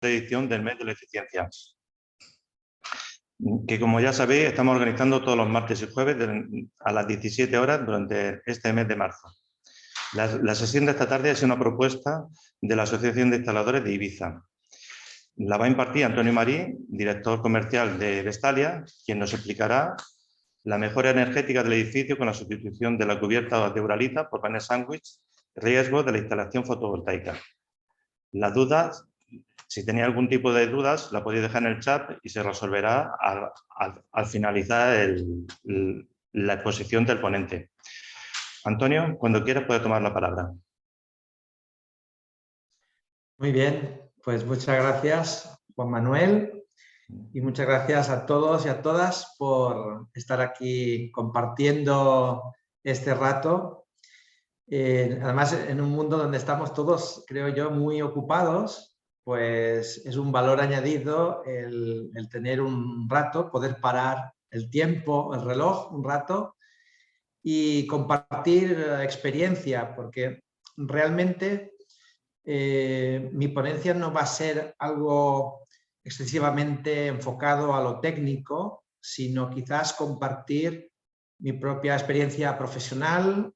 edición del mes de la eficiencia, que como ya sabéis estamos organizando todos los martes y jueves a las 17 horas durante este mes de marzo. La sesión de esta tarde es una propuesta de la Asociación de Instaladores de Ibiza. La va a impartir Antonio Marín, director comercial de Vestalia, quien nos explicará la mejora energética del edificio con la sustitución de la cubierta de Uralita por panel sándwich, riesgo de la instalación fotovoltaica. Las dudas, si tenéis algún tipo de dudas, la podéis dejar en el chat y se resolverá al finalizar la exposición del ponente. Antonio, cuando quieras puedes tomar la palabra. Muy bien, pues muchas gracias, Juan Manuel, y muchas gracias a todos y a todas por estar aquí compartiendo este rato. Además, en un mundo donde estamos todos, creo yo, muy ocupados, pues es un valor añadido el tener un rato, poder parar el tiempo, el reloj, un rato, y compartir experiencia, porque realmente mi ponencia no va a ser algo excesivamente enfocado a lo técnico, sino quizás compartir mi propia experiencia profesional,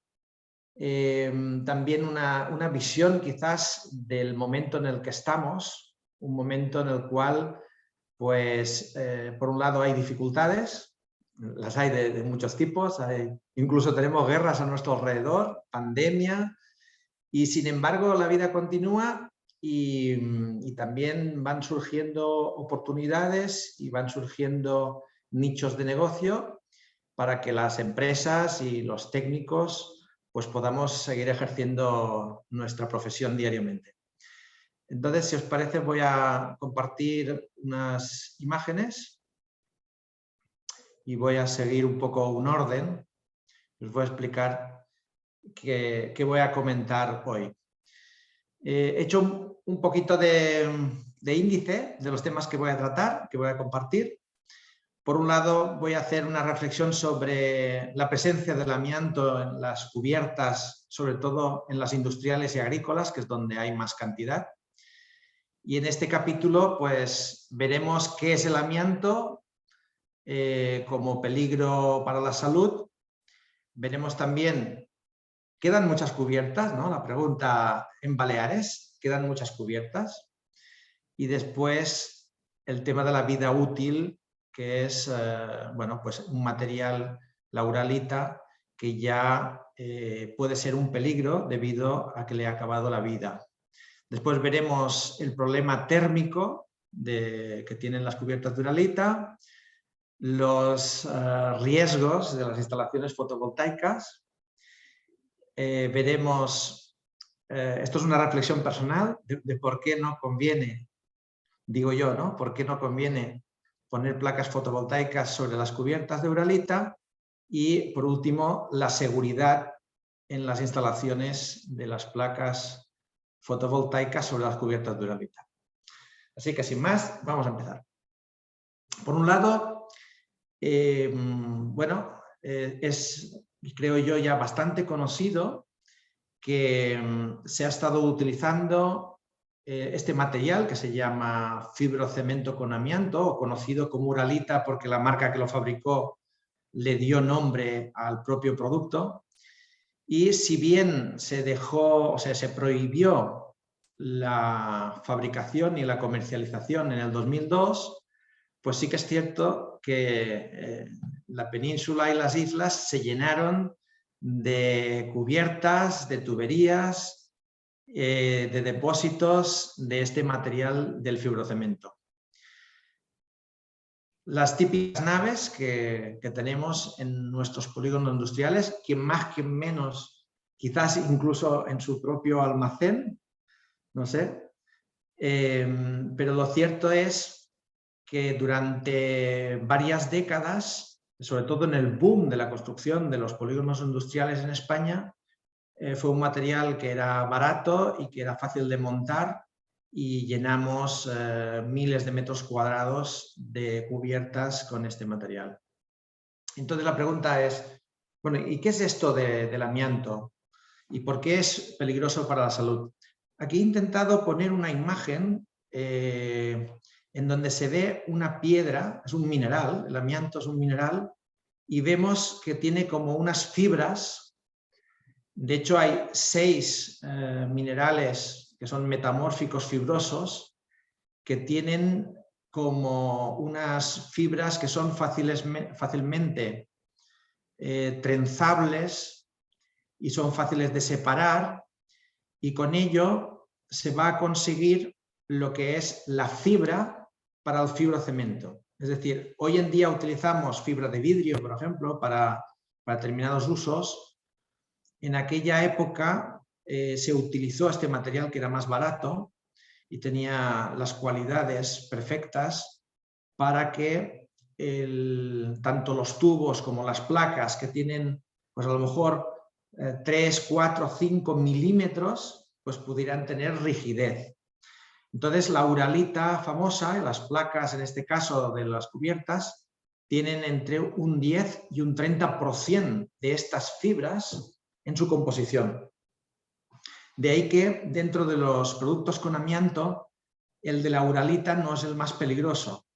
también una visión quizás del momento en el que estamos, un momento en el cual, pues, por un lado hay dificultades, las hay de muchos tipos, incluso tenemos guerras a nuestro alrededor, pandemia, y sin embargo la vida continúa y también van surgiendo oportunidades y van surgiendo nichos de negocio para que las empresas y los técnicos pues podamos seguir ejerciendo nuestra profesión diariamente. Entonces, si os parece, voy a compartir unas imágenes y voy a seguir un poco un orden. Os voy a explicar qué voy a comentar hoy. He hecho un poquito de índice de los temas que voy a tratar, que voy a compartir. Por un lado, voy a hacer una reflexión sobre la presencia del amianto en las cubiertas, sobre todo en las industriales y agrícolas, que es donde hay más cantidad. Y en este capítulo, pues, veremos qué es el amianto como peligro para la salud. Veremos también, ¿quedan muchas cubiertas? ¿No? La pregunta en Baleares, ¿quedan muchas cubiertas? Y después, el tema de la vida útil, que es bueno, pues un material, la uralita, que ya puede ser un peligro debido a que le ha acabado la vida. Después veremos el problema térmico que tienen las cubiertas de uralita, los riesgos de las instalaciones fotovoltaicas. Veremos, esto es una reflexión personal de por qué no conviene, digo yo, ¿no? ¿Por qué no conviene poner placas fotovoltaicas sobre las cubiertas de uralita? Y, por último, la seguridad en las instalaciones de las placas fotovoltaicas sobre las cubiertas de uralita. Así que, sin más, vamos a empezar. Por un lado, bueno, es, creo yo, ya bastante conocido que se ha estado utilizando este material que se llama fibrocemento con amianto, o conocido como uralita porque la marca que lo fabricó le dio nombre al propio producto. Y si bien se dejó, o sea, se prohibió la fabricación y la comercialización en el 2002, pues sí que es cierto que la península y las islas se llenaron de cubiertas, de tuberías, de depósitos de este material del fibrocemento. Las típicas naves que tenemos en nuestros polígonos industriales, que más que menos, quizás incluso en su propio almacén, no sé, pero lo cierto es que durante varias décadas, sobre todo en el boom de la construcción de los polígonos industriales en España, fue un material que era barato y que era fácil de montar y llenamos miles de metros cuadrados de cubiertas con este material. Entonces la pregunta es, bueno, ¿y qué es esto del amianto? ¿Y por qué es peligroso para la salud? Aquí he intentado poner una imagen en donde se ve una piedra, es un mineral, el amianto es un mineral, y vemos que tiene como unas fibras. De hecho, hay 6 minerales que son metamórficos fibrosos que tienen como unas fibras que son fácilmente trenzables y son fáciles de separar, y con ello se va a conseguir lo que es la fibra para el fibrocemento. Es decir, hoy en día utilizamos fibra de vidrio, por ejemplo, para determinados usos. En aquella época se utilizó este material que era más barato y tenía las cualidades perfectas para que tanto los tubos como las placas, que tienen pues a lo mejor 3, 4, 5 milímetros, pues pudieran tener rigidez. Entonces la uralita famosa, y las placas en este caso de las cubiertas, tienen entre un 10 y un 30% de estas fibras en su composición. De ahí que dentro de los productos con amianto, el de la uralita no es el más peligroso.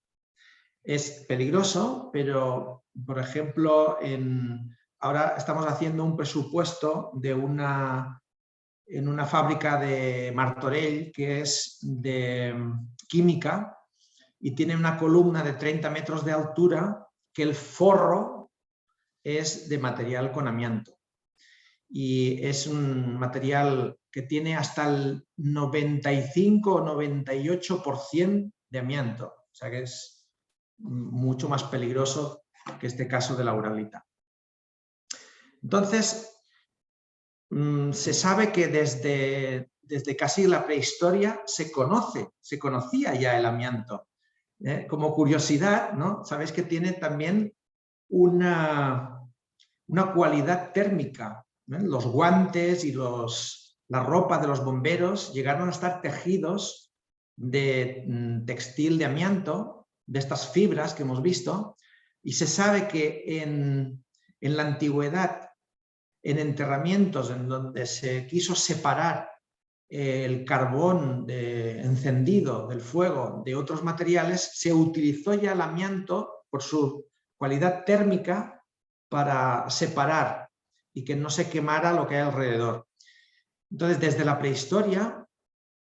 Es peligroso, pero, por ejemplo, ahora estamos haciendo un presupuesto en una fábrica de Martorell, que es de química, y tiene una columna de 30 metros de altura, que el forro es de material con amianto. Y es un material que tiene hasta el 95 o 98% de amianto. O sea que es mucho más peligroso que este caso de la uralita. Entonces, se sabe que desde casi la prehistoria se conocía ya el amianto. Como curiosidad, ¿no? Sabéis que tiene también una cualidad térmica. Los guantes y la ropa de los bomberos llegaron a estar tejidos de textil de amianto, de estas fibras que hemos visto, y se sabe que en la antigüedad, en enterramientos en donde se quiso separar el carbón encendido del fuego de otros materiales, se utilizó ya el amianto por su cualidad térmica para separar y que no se quemara lo que hay alrededor. Entonces, desde la prehistoria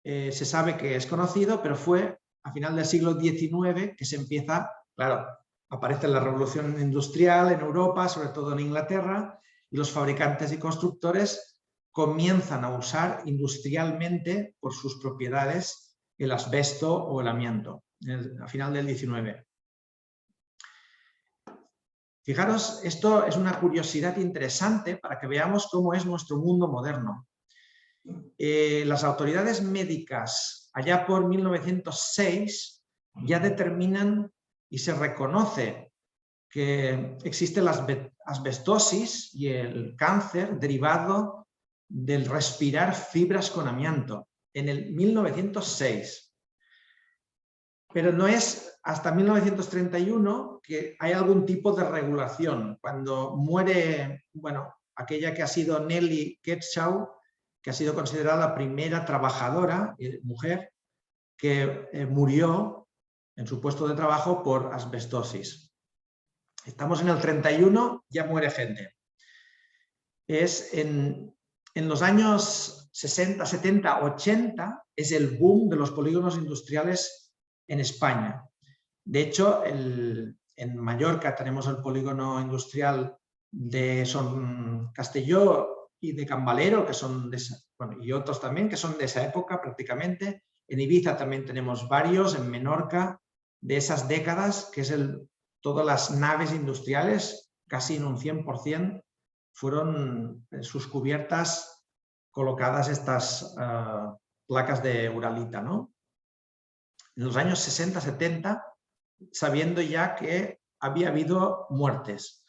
se sabe que es conocido, pero fue a final del siglo XIX que se empieza, claro, aparece la revolución industrial en Europa, sobre todo en Inglaterra, y los fabricantes y constructores comienzan a usar industrialmente por sus propiedades el asbesto o el amianto, a final del XIX. Fijaros, esto es una curiosidad interesante para que veamos cómo es nuestro mundo moderno. Las autoridades médicas, allá por 1906, ya determinan y se reconoce que existe la asbestosis y el cáncer derivado del respirar fibras con amianto, en el 1906. Pero no es hasta 1931 que hay algún tipo de regulación. Cuando muere, bueno, aquella que ha sido Nelly Ketchau, que ha sido considerada la primera trabajadora, mujer, que murió en su puesto de trabajo por asbestosis. Estamos en el 31, ya muere gente. Es en los años 60, 70, 80, es el boom de los polígonos industriales en España. De hecho, en Mallorca tenemos el polígono industrial de Castelló y de Can Valero, que son y otros también, que son de esa época prácticamente. En Ibiza también tenemos varios, en Menorca, de esas décadas, que es todas las naves industriales, casi en un 100%, fueron sus cubiertas colocadas estas placas de uralita, ¿no? En los años 60, 70, sabiendo ya que había habido muertes.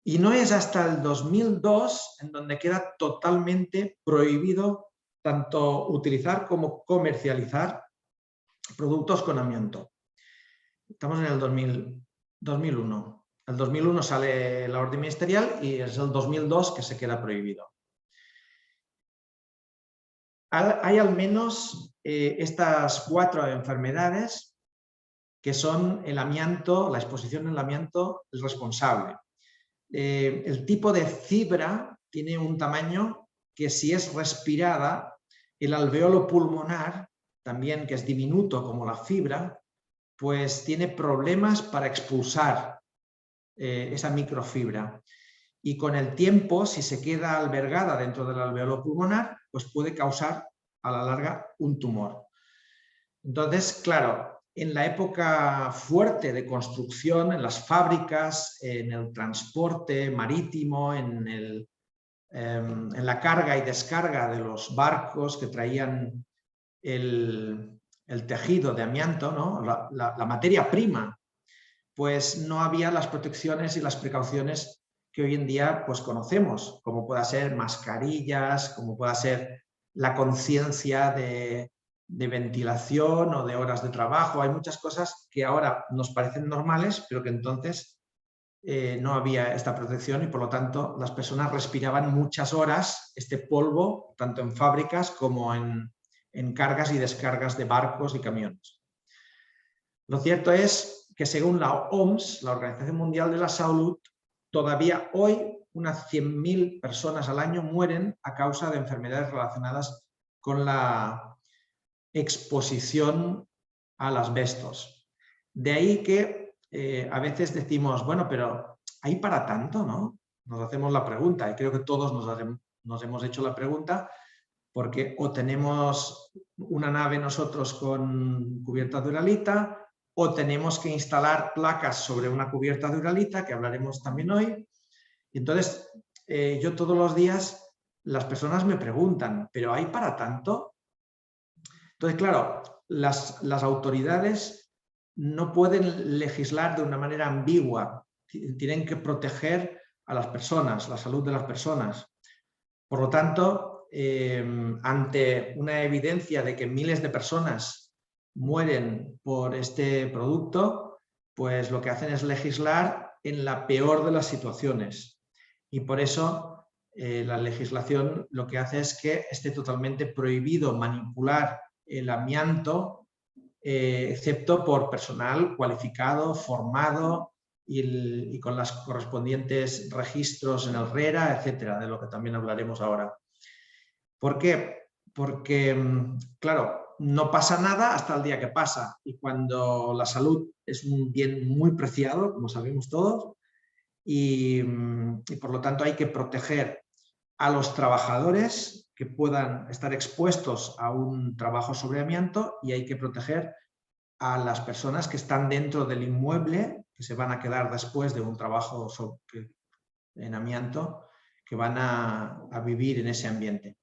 Y no es hasta el 2002 en donde queda totalmente prohibido tanto utilizar como comercializar productos con amianto. Estamos en el 2001. El 2001 sale la orden ministerial y es el 2002 que se queda prohibido. Hay al menos estas 4 enfermedades que son el amianto, la exposición al amianto es responsable. El tipo de fibra tiene un tamaño que, si es respirada, el alveolo pulmonar, también que es diminuto como la fibra, pues tiene problemas para expulsar esa microfibra. Y con el tiempo, si se queda albergada dentro del alveolo pulmonar, pues puede causar a la larga un tumor. Entonces, claro, en la época fuerte de construcción, en las fábricas, en el transporte marítimo, en la carga y descarga de los barcos que traían el tejido de amianto, ¿no? la materia prima, pues no había las protecciones y las precauciones que hoy en día pues conocemos, como pueda ser mascarillas, como pueda ser la conciencia de ventilación o de horas de trabajo. Hay muchas cosas que ahora nos parecen normales, pero que entonces no había esta protección y, por lo tanto, las personas respiraban muchas horas este polvo, tanto en fábricas como en cargas y descargas de barcos y camiones. Lo cierto es que, según la OMS, la Organización Mundial de la Salud, todavía hoy unas 100.000 personas al año mueren a causa de enfermedades relacionadas con la exposición al asbestos. De ahí que a veces decimos, bueno, pero ¿hay para tanto, no? Nos hacemos la pregunta, y creo que todos nos hemos hecho la pregunta, porque o tenemos una nave nosotros con cubierta de uralita, o tenemos que instalar placas sobre una cubierta de uralita, que hablaremos también hoy. Entonces, yo todos los días, las personas me preguntan, ¿pero hay para tanto? Entonces, claro, las autoridades no pueden legislar de una manera ambigua, tienen que proteger a las personas, la salud de las personas. Por lo tanto, ante una evidencia de que miles de personas mueren por este producto, pues lo que hacen es legislar en la peor de las situaciones. Y por eso la legislación lo que hace es que esté totalmente prohibido manipular el amianto, excepto por personal cualificado, formado y con los correspondientes registros en el RERA, etcétera, de lo que también hablaremos ahora. ¿Por qué? Porque, claro, no pasa nada hasta el día que pasa, y cuando la salud es un bien muy preciado, como sabemos todos, y por lo tanto hay que proteger a los trabajadores que puedan estar expuestos a un trabajo sobre amianto, y hay que proteger a las personas que están dentro del inmueble, que se van a quedar después de un trabajo en amianto, que van a vivir en ese ambiente.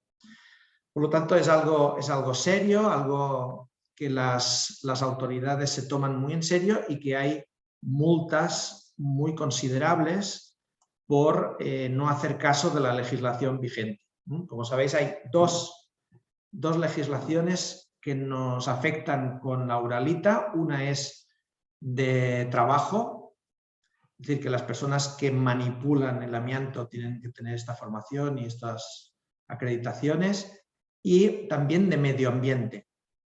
Por lo tanto, es algo serio, algo que las autoridades se toman muy en serio, y que hay multas muy considerables por no hacer caso de la legislación vigente. Como sabéis, hay dos legislaciones que nos afectan con la uralita. Una es de trabajo, es decir, que las personas que manipulan el amianto tienen que tener esta formación y estas acreditaciones, y también de medio ambiente.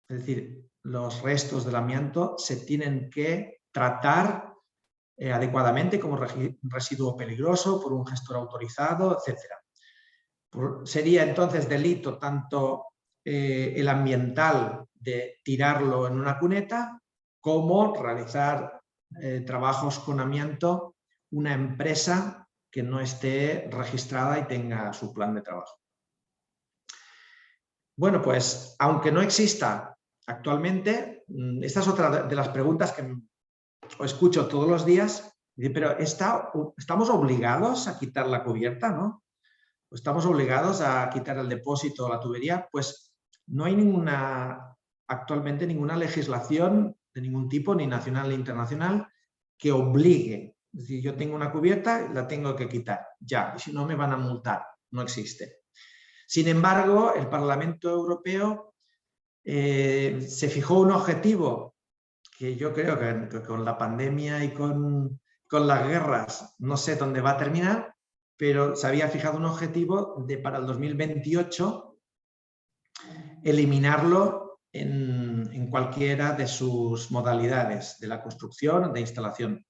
Es decir, los restos del amianto se tienen que tratar adecuadamente como residuo peligroso por un gestor autorizado, etc. Sería entonces delito tanto el ambiental, de tirarlo en una cuneta, como realizar trabajos con amianto una empresa que no esté registrada y tenga su plan de trabajo. Bueno, pues aunque no exista actualmente, esta es otra de las preguntas que escucho todos los días, pero ¿estamos obligados a quitar la cubierta, no? ¿Estamos obligados a quitar el depósito o la tubería? Pues no hay actualmente ninguna legislación de ningún tipo, ni nacional ni internacional, que obligue. Es decir, yo tengo una cubierta, la tengo que quitar, ya, y si no me van a multar. No existe. Sin embargo, el Parlamento Europeo se fijó un objetivo que yo creo que con la pandemia y con las guerras no sé dónde va a terminar, pero se había fijado un objetivo de, para el 2028, eliminarlo en cualquiera de sus modalidades, de la construcción o de instalación.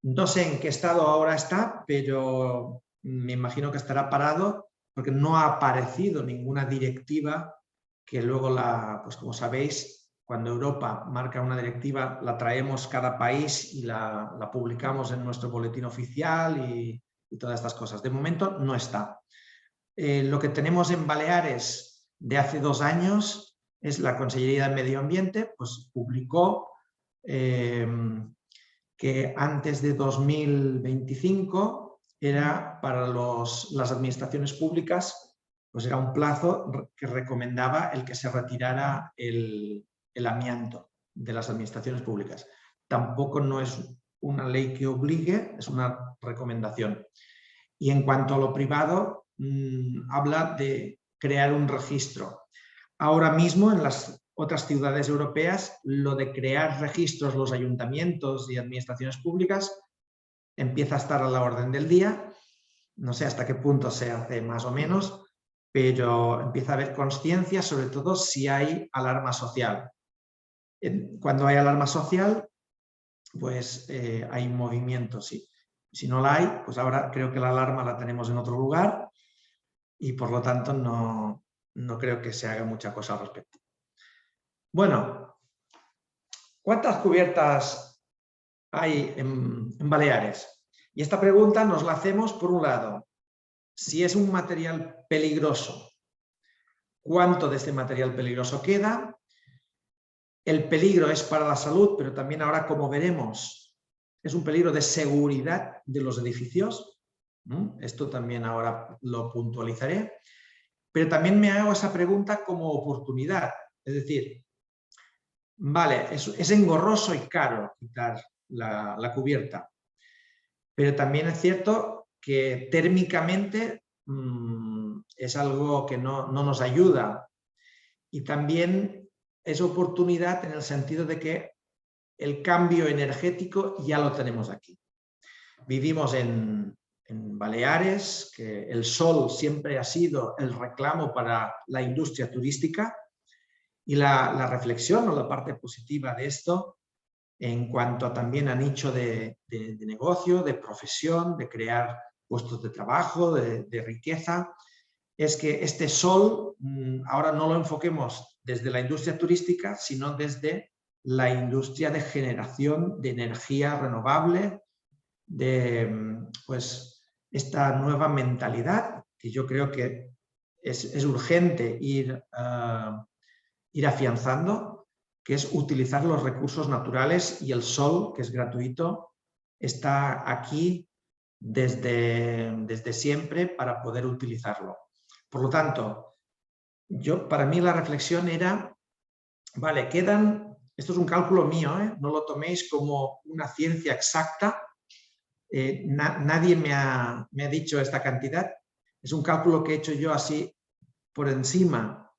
No sé en qué estado ahora está, pero me imagino que estará parado porque no ha aparecido ninguna directiva que luego, pues como sabéis, cuando Europa marca una directiva, la traemos cada país y la publicamos en nuestro boletín oficial y todas estas cosas. De momento no está. Lo que tenemos en Baleares de hace 2 años es la Consellería de Medio Ambiente, pues publicó que antes de 2025 era para las administraciones públicas, pues era un plazo que recomendaba el que se retirara el amianto de las administraciones públicas. Tampoco no es una ley que obligue, es una recomendación. Y en cuanto a lo privado, habla de crear un registro. Ahora mismo en las otras ciudades europeas, lo de crear registros, los ayuntamientos y administraciones públicas, empieza a estar a la orden del día. No sé hasta qué punto se hace más o menos, pero empieza a haber conciencia, sobre todo si hay alarma social. Cuando hay alarma social, pues hay movimiento, sí. Si no la hay, pues ahora creo que la alarma la tenemos en otro lugar y por lo tanto no creo que se haga mucha cosa al respecto. Bueno, ¿cuántas cubiertas hay en Baleares? Y esta pregunta nos la hacemos, por un lado, si es un material peligroso, ¿cuánto de este material peligroso queda? El peligro es para la salud, pero también ahora, como veremos, es un peligro de seguridad de los edificios. Esto también ahora lo puntualizaré. Pero también me hago esa pregunta como oportunidad. Es decir, vale, es engorroso y caro quitar la cubierta, pero también es cierto que térmicamente es algo que no nos ayuda. Y también es oportunidad en el sentido de que el cambio energético ya lo tenemos aquí. Vivimos en Baleares, que el sol siempre ha sido el reclamo para la industria turística, y la reflexión o la parte positiva de esto, en cuanto también a nicho de negocio, de profesión, de crear puestos de trabajo, de riqueza, es que este sol ahora no lo enfoquemos desde la industria turística, sino desde la industria de generación de energía renovable, de pues, esta nueva mentalidad que yo creo que es urgente ir afianzando, que es utilizar los recursos naturales, y el sol, que es gratuito, está aquí desde siempre para poder utilizarlo. Por lo tanto, para mí la reflexión era, vale, quedan, esto es un cálculo mío, no lo toméis como una ciencia exacta, nadie me ha dicho esta cantidad, es un cálculo que he hecho yo así por encima,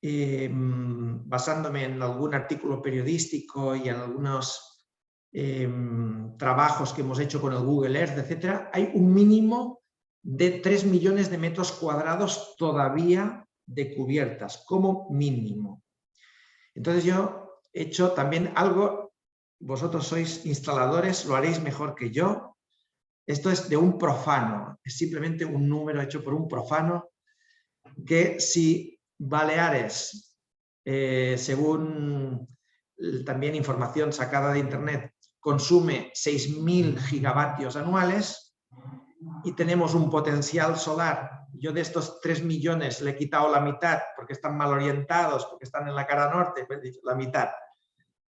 basándome en algún artículo periodístico y en algunos trabajos que hemos hecho con el Google Earth, etc. Hay un mínimo de 3 millones de metros cuadrados todavía de cubiertas, como mínimo. Entonces yo he hecho también algo, vosotros sois instaladores, lo haréis mejor que yo. Esto es de un profano, es simplemente un número hecho por un profano, que si Baleares, según también información sacada de internet, consume 6.000 gigavatios anuales y tenemos un potencial solar, yo de estos 3 millones le he quitado la mitad porque están mal orientados, porque están en la cara norte, pues la mitad.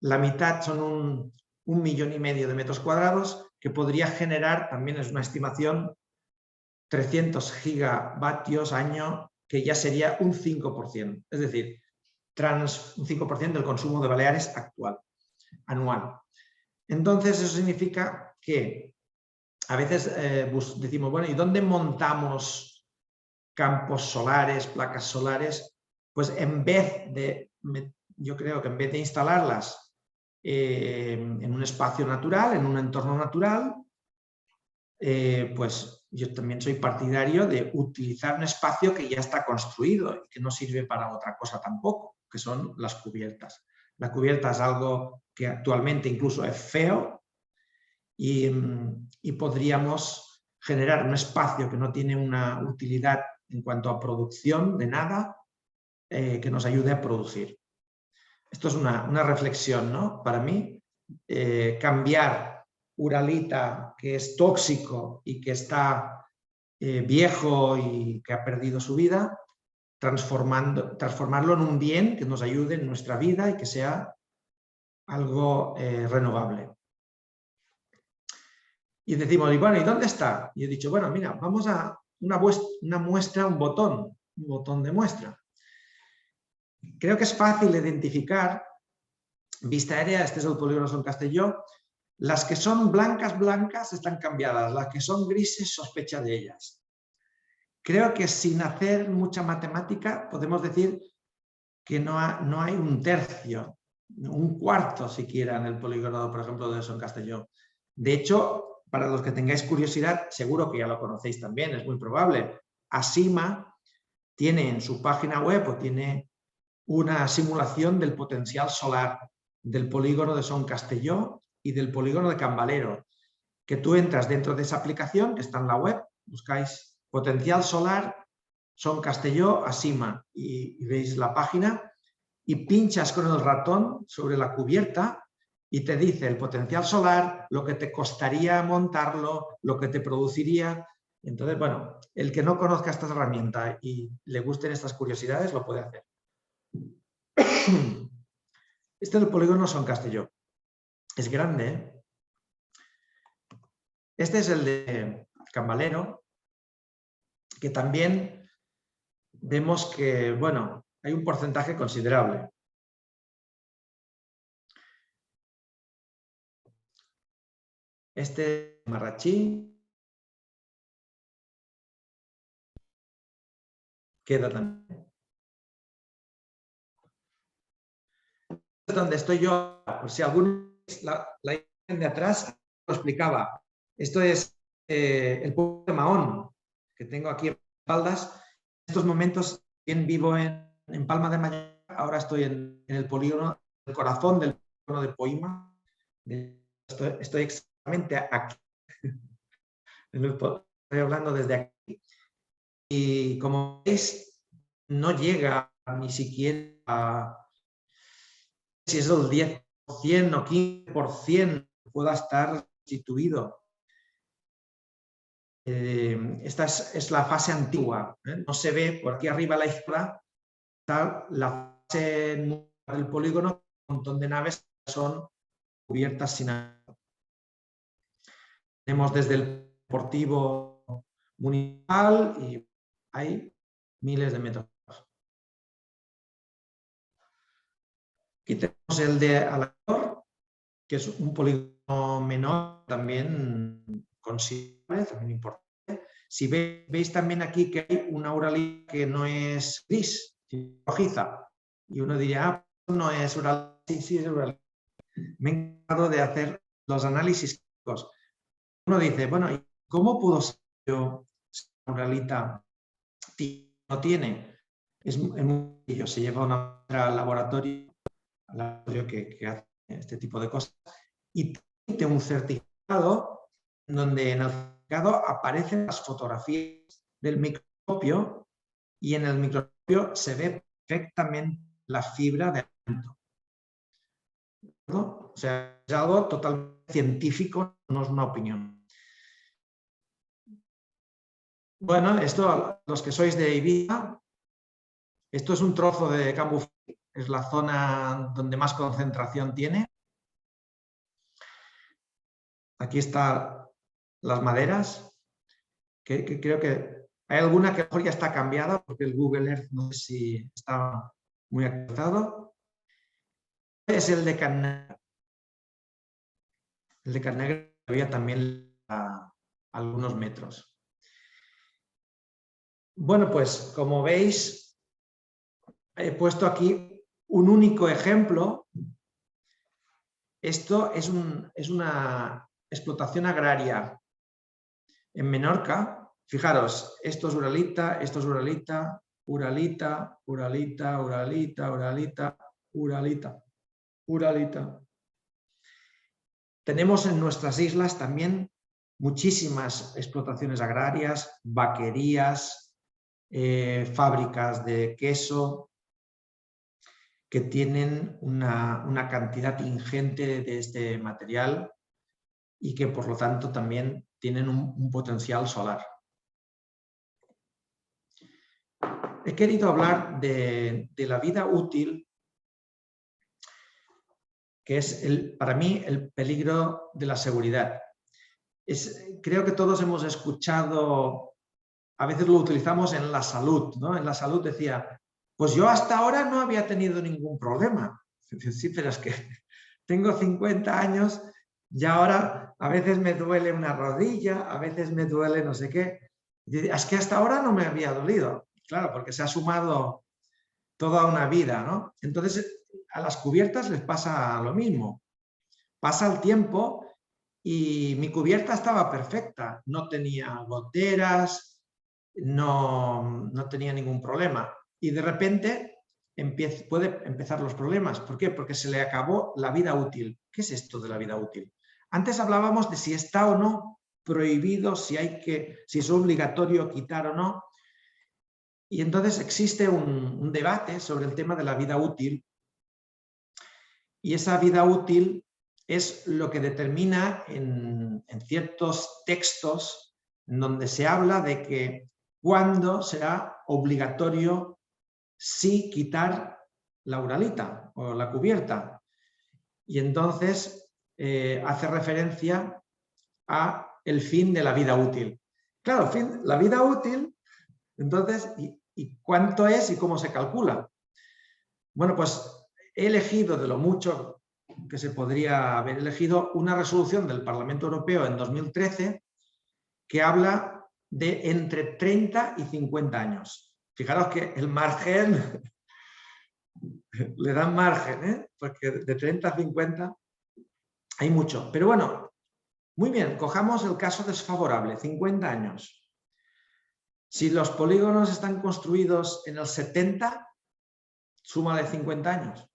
La mitad son 1,5 millones de metros cuadrados, que podría generar, también es una estimación, 300 gigavatios año, que ya sería un 5%, es decir, un 5% del consumo de Baleares actual, anual. Entonces eso significa que a veces decimos, bueno, ¿y dónde montamos campos solares, placas solares? Pues yo creo que en vez de instalarlas en un espacio natural, en un entorno natural, pues yo también soy partidario de utilizar un espacio que ya está construido y que no sirve para otra cosa tampoco. que son las cubiertas. La cubierta es algo que actualmente incluso es feo y podríamos generar un espacio que no tiene una utilidad en cuanto a producción de nada, que nos ayude a producir. Esto es una reflexión, ¿no? Para mí, cambiar uralita, que es tóxico y que está viejo y que ha perdido su vida, transformarlo en un bien que nos ayude en nuestra vida y que sea algo renovable. Y decimos, y bueno, ¿y dónde está? Y he dicho, bueno, mira, vamos a una muestra, un botón de muestra. Creo que es fácil identificar, vista aérea, este es el polígono Son Castelló, las que son blancas están cambiadas, las que son grises sospecha de ellas. Creo que sin hacer mucha matemática podemos decir que no hay un tercio, un cuarto siquiera en el polígono, por ejemplo, de Son Castelló. De hecho, para los que tengáis curiosidad, seguro que ya lo conocéis también, es muy probable. ASIMA tiene en su página web o tiene una simulación del potencial solar del polígono de Son Castelló y del polígono de Can Valero, que tú entras dentro de esa aplicación que está en la web, buscáis potencial solar Son Castelló ASIMA y veis la página y pinchas con el ratón sobre la cubierta y te dice el potencial solar, lo que te costaría montarlo, lo que te produciría. Entonces, bueno, el que no conozca esta herramienta y le gusten estas curiosidades lo puede hacer. Este es el polígono Son Castelló. Es grande, ¿eh? Este es el de Can Valero, que también vemos que, bueno, hay un porcentaje considerable. Este Marrachí queda también. Donde estoy yo, por si alguno, la imagen de atrás lo explicaba. Esto es el pueblo de Mahón, que tengo aquí en espaldas. En estos momentos bien vivo en Palma de Mallorca, ahora estoy en el polígono, el corazón del polígono de Poima. Estoy exactamente aquí. Estoy hablando desde aquí. Y como veis, no llega ni siquiera a si es el 10% o 15% pueda estar constituido. Esta es la fase antigua, ¿eh? No se ve por aquí arriba a la izquierda, está la fase del polígono, un montón de naves que son cubiertas sin agua. Tenemos desde el deportivo municipal y hay miles de metros. Aquí tenemos el de Alador, que es un polígono menor, también considerable, también importante. Si veis también aquí que hay una uralita que no es gris, sino rojiza, y uno diría, ah, no es uralita, sí es uralita. Me he encargado de hacer los análisis químicos. Uno dice, bueno, ¿cómo puedo saber yo si una uralita no tiene? Es muy sencillo, se lleva una muestra al laboratorio que hace este tipo de cosas y tiene un certificado donde en el certificado aparecen las fotografías del microscopio y en el microscopio se ve perfectamente la fibra de aliento, ¿no? O sea, es algo totalmente científico, no es una opinión. Bueno, esto, los que sois de Ibiza, esto es un trozo de Can Buffet, es la zona donde más concentración tiene. Aquí están las maderas, que creo que hay alguna que mejor ya está cambiada porque el Google Earth no sé si está muy actualizado. Es el de Can Negre. El de Can Negre había también a algunos metros. Bueno, pues como veis, he puesto aquí un único ejemplo. Esto es una explotación agraria en Menorca. Fijaros, esto es uralita, Uralita, Uralita, Uralita, Uralita, Uralita, Uralita. Tenemos en nuestras islas también muchísimas explotaciones agrarias, vaquerías, fábricas de queso, que tienen una cantidad ingente de este material y que por lo tanto también tienen un potencial solar. He querido hablar de la vida útil, que es para mí el peligro de la seguridad. Creo que todos hemos escuchado, a veces lo utilizamos en la salud, ¿no? En la salud decía, pues yo hasta ahora no había tenido ningún problema. Sí, pero es que tengo 50 años y ahora a veces me duele una rodilla, a veces me duele no sé qué. Es que hasta ahora no me había dolido. Claro, porque se ha sumado toda una vida, ¿no? Entonces, a las cubiertas les pasa lo mismo. Pasa el tiempo y mi cubierta estaba perfecta. No tenía goteras, no tenía ningún problema. Y de repente puede empezar los problemas. ¿Por qué? Porque se le acabó la vida útil. ¿Qué es esto de la vida útil? Antes hablábamos de si está o no prohibido, si es obligatorio quitar o no. Y entonces existe un debate sobre el tema de la vida útil. Y esa vida útil es lo que determina en ciertos textos en donde se habla de que cuándo será obligatorio sí quitar la uralita o la cubierta. Y entonces hace referencia a el fin de la vida útil. Claro, la vida útil, entonces, ¿y cuánto es y cómo se calcula? Bueno, pues he elegido, de lo mucho que se podría haber elegido, una resolución del Parlamento Europeo en 2013 que habla de entre 30 y 50 años. Fijaros que el margen, le dan margen, ¿eh? Porque de 30 a 50 hay mucho. Pero bueno, muy bien, cojamos el caso desfavorable, 50 años. Si los polígonos están construidos en el 70, súmale 50 años.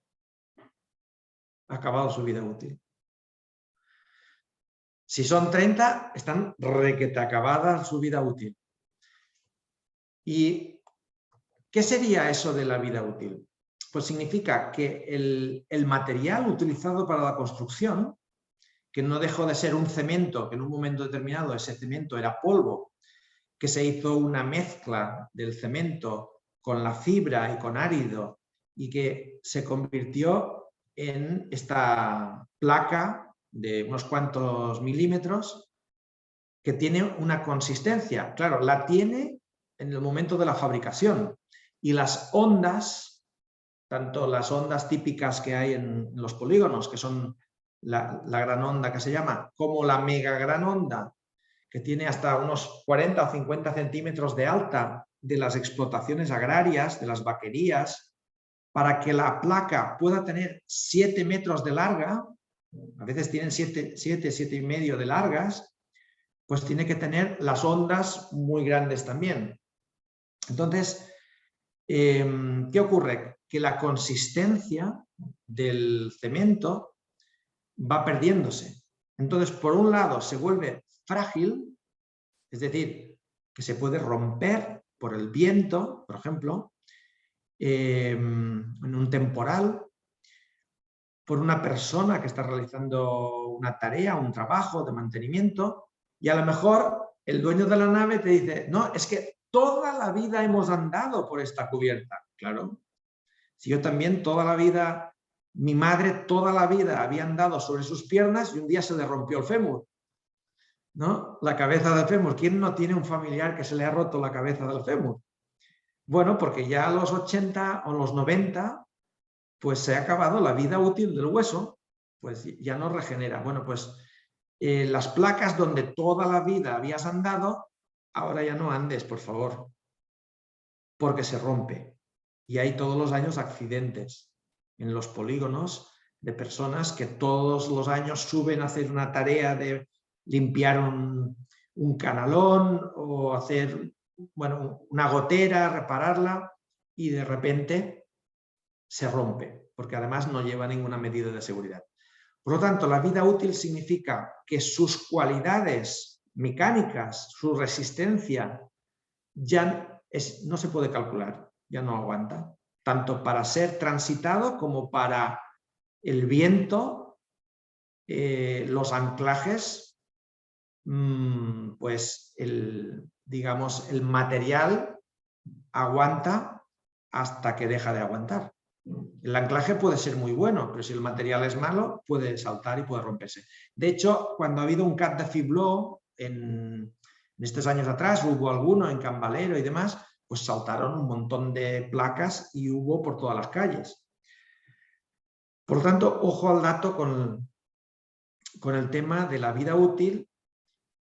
Ha acabado su vida útil. Si son 30, están requete acabada su vida útil. ¿Y qué sería eso de la vida útil? Pues significa que el material utilizado para la construcción, que no dejó de ser un cemento, que en un momento determinado ese cemento era polvo, que se hizo una mezcla del cemento con la fibra y con árido y que se convirtió en esta placa de unos cuantos milímetros que tiene una consistencia. Claro, la tiene en el momento de la fabricación y las ondas, tanto las ondas típicas que hay en los polígonos, que son la gran onda que se llama, como la mega gran onda, que tiene hasta unos 40 o 50 centímetros de alta de las explotaciones agrarias, de las vaquerías, para que la placa pueda tener 7 metros de larga, a veces tienen 7,5 de largas, pues tiene que tener las ondas muy grandes también. Entonces, ¿qué ocurre? Que la consistencia del cemento va perdiéndose. Entonces, por un lado, se vuelve frágil, es decir, que se puede romper por el viento, por ejemplo, en un temporal, por una persona que está realizando una tarea, un trabajo de mantenimiento, y a lo mejor el dueño de la nave te dice, no, es que toda la vida hemos andado por esta cubierta. Claro, si yo también toda la vida, mi madre toda la vida había andado sobre sus piernas y un día se le rompió el fémur, ¿no? La cabeza del fémur. ¿Quién no tiene un familiar que se le ha roto la cabeza del fémur? Bueno, porque ya a los 80 o los 90, pues se ha acabado la vida útil del hueso, pues ya no regenera. Bueno, pues las placas donde toda la vida habías andado, ahora ya no andes, por favor, porque se rompe. Y hay todos los años accidentes en los polígonos de personas que todos los años suben a hacer una tarea de limpiar un canalón o hacer, bueno, una gotera, repararla, y de repente se rompe, porque además no lleva ninguna medida de seguridad. Por lo tanto, la vida útil significa que sus cualidades mecánicas, su resistencia, ya no se puede calcular, ya no aguanta, tanto para ser transitado como para el viento, los anclajes, pues digamos, el material aguanta hasta que deja de aguantar. El anclaje puede ser muy bueno, pero si el material es malo, puede saltar y puede romperse. De hecho, cuando ha habido un cat de fibló en estos años atrás, hubo alguno en Can Valero y demás, pues saltaron un montón de placas y hubo por todas las calles. Por lo tanto, ojo al dato con el tema de la vida útil,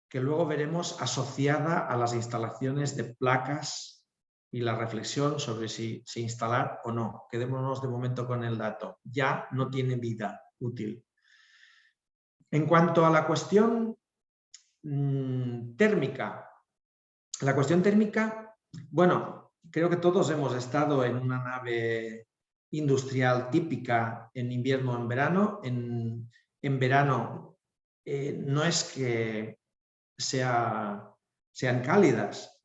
que luego veremos asociada a las instalaciones de placas y la reflexión sobre si instalar o no. Quedémonos de momento con el dato. Ya no tiene vida útil. En cuanto a la cuestión térmica, bueno, creo que todos hemos estado en una nave industrial típica en invierno o en verano. En verano no es que sean cálidas,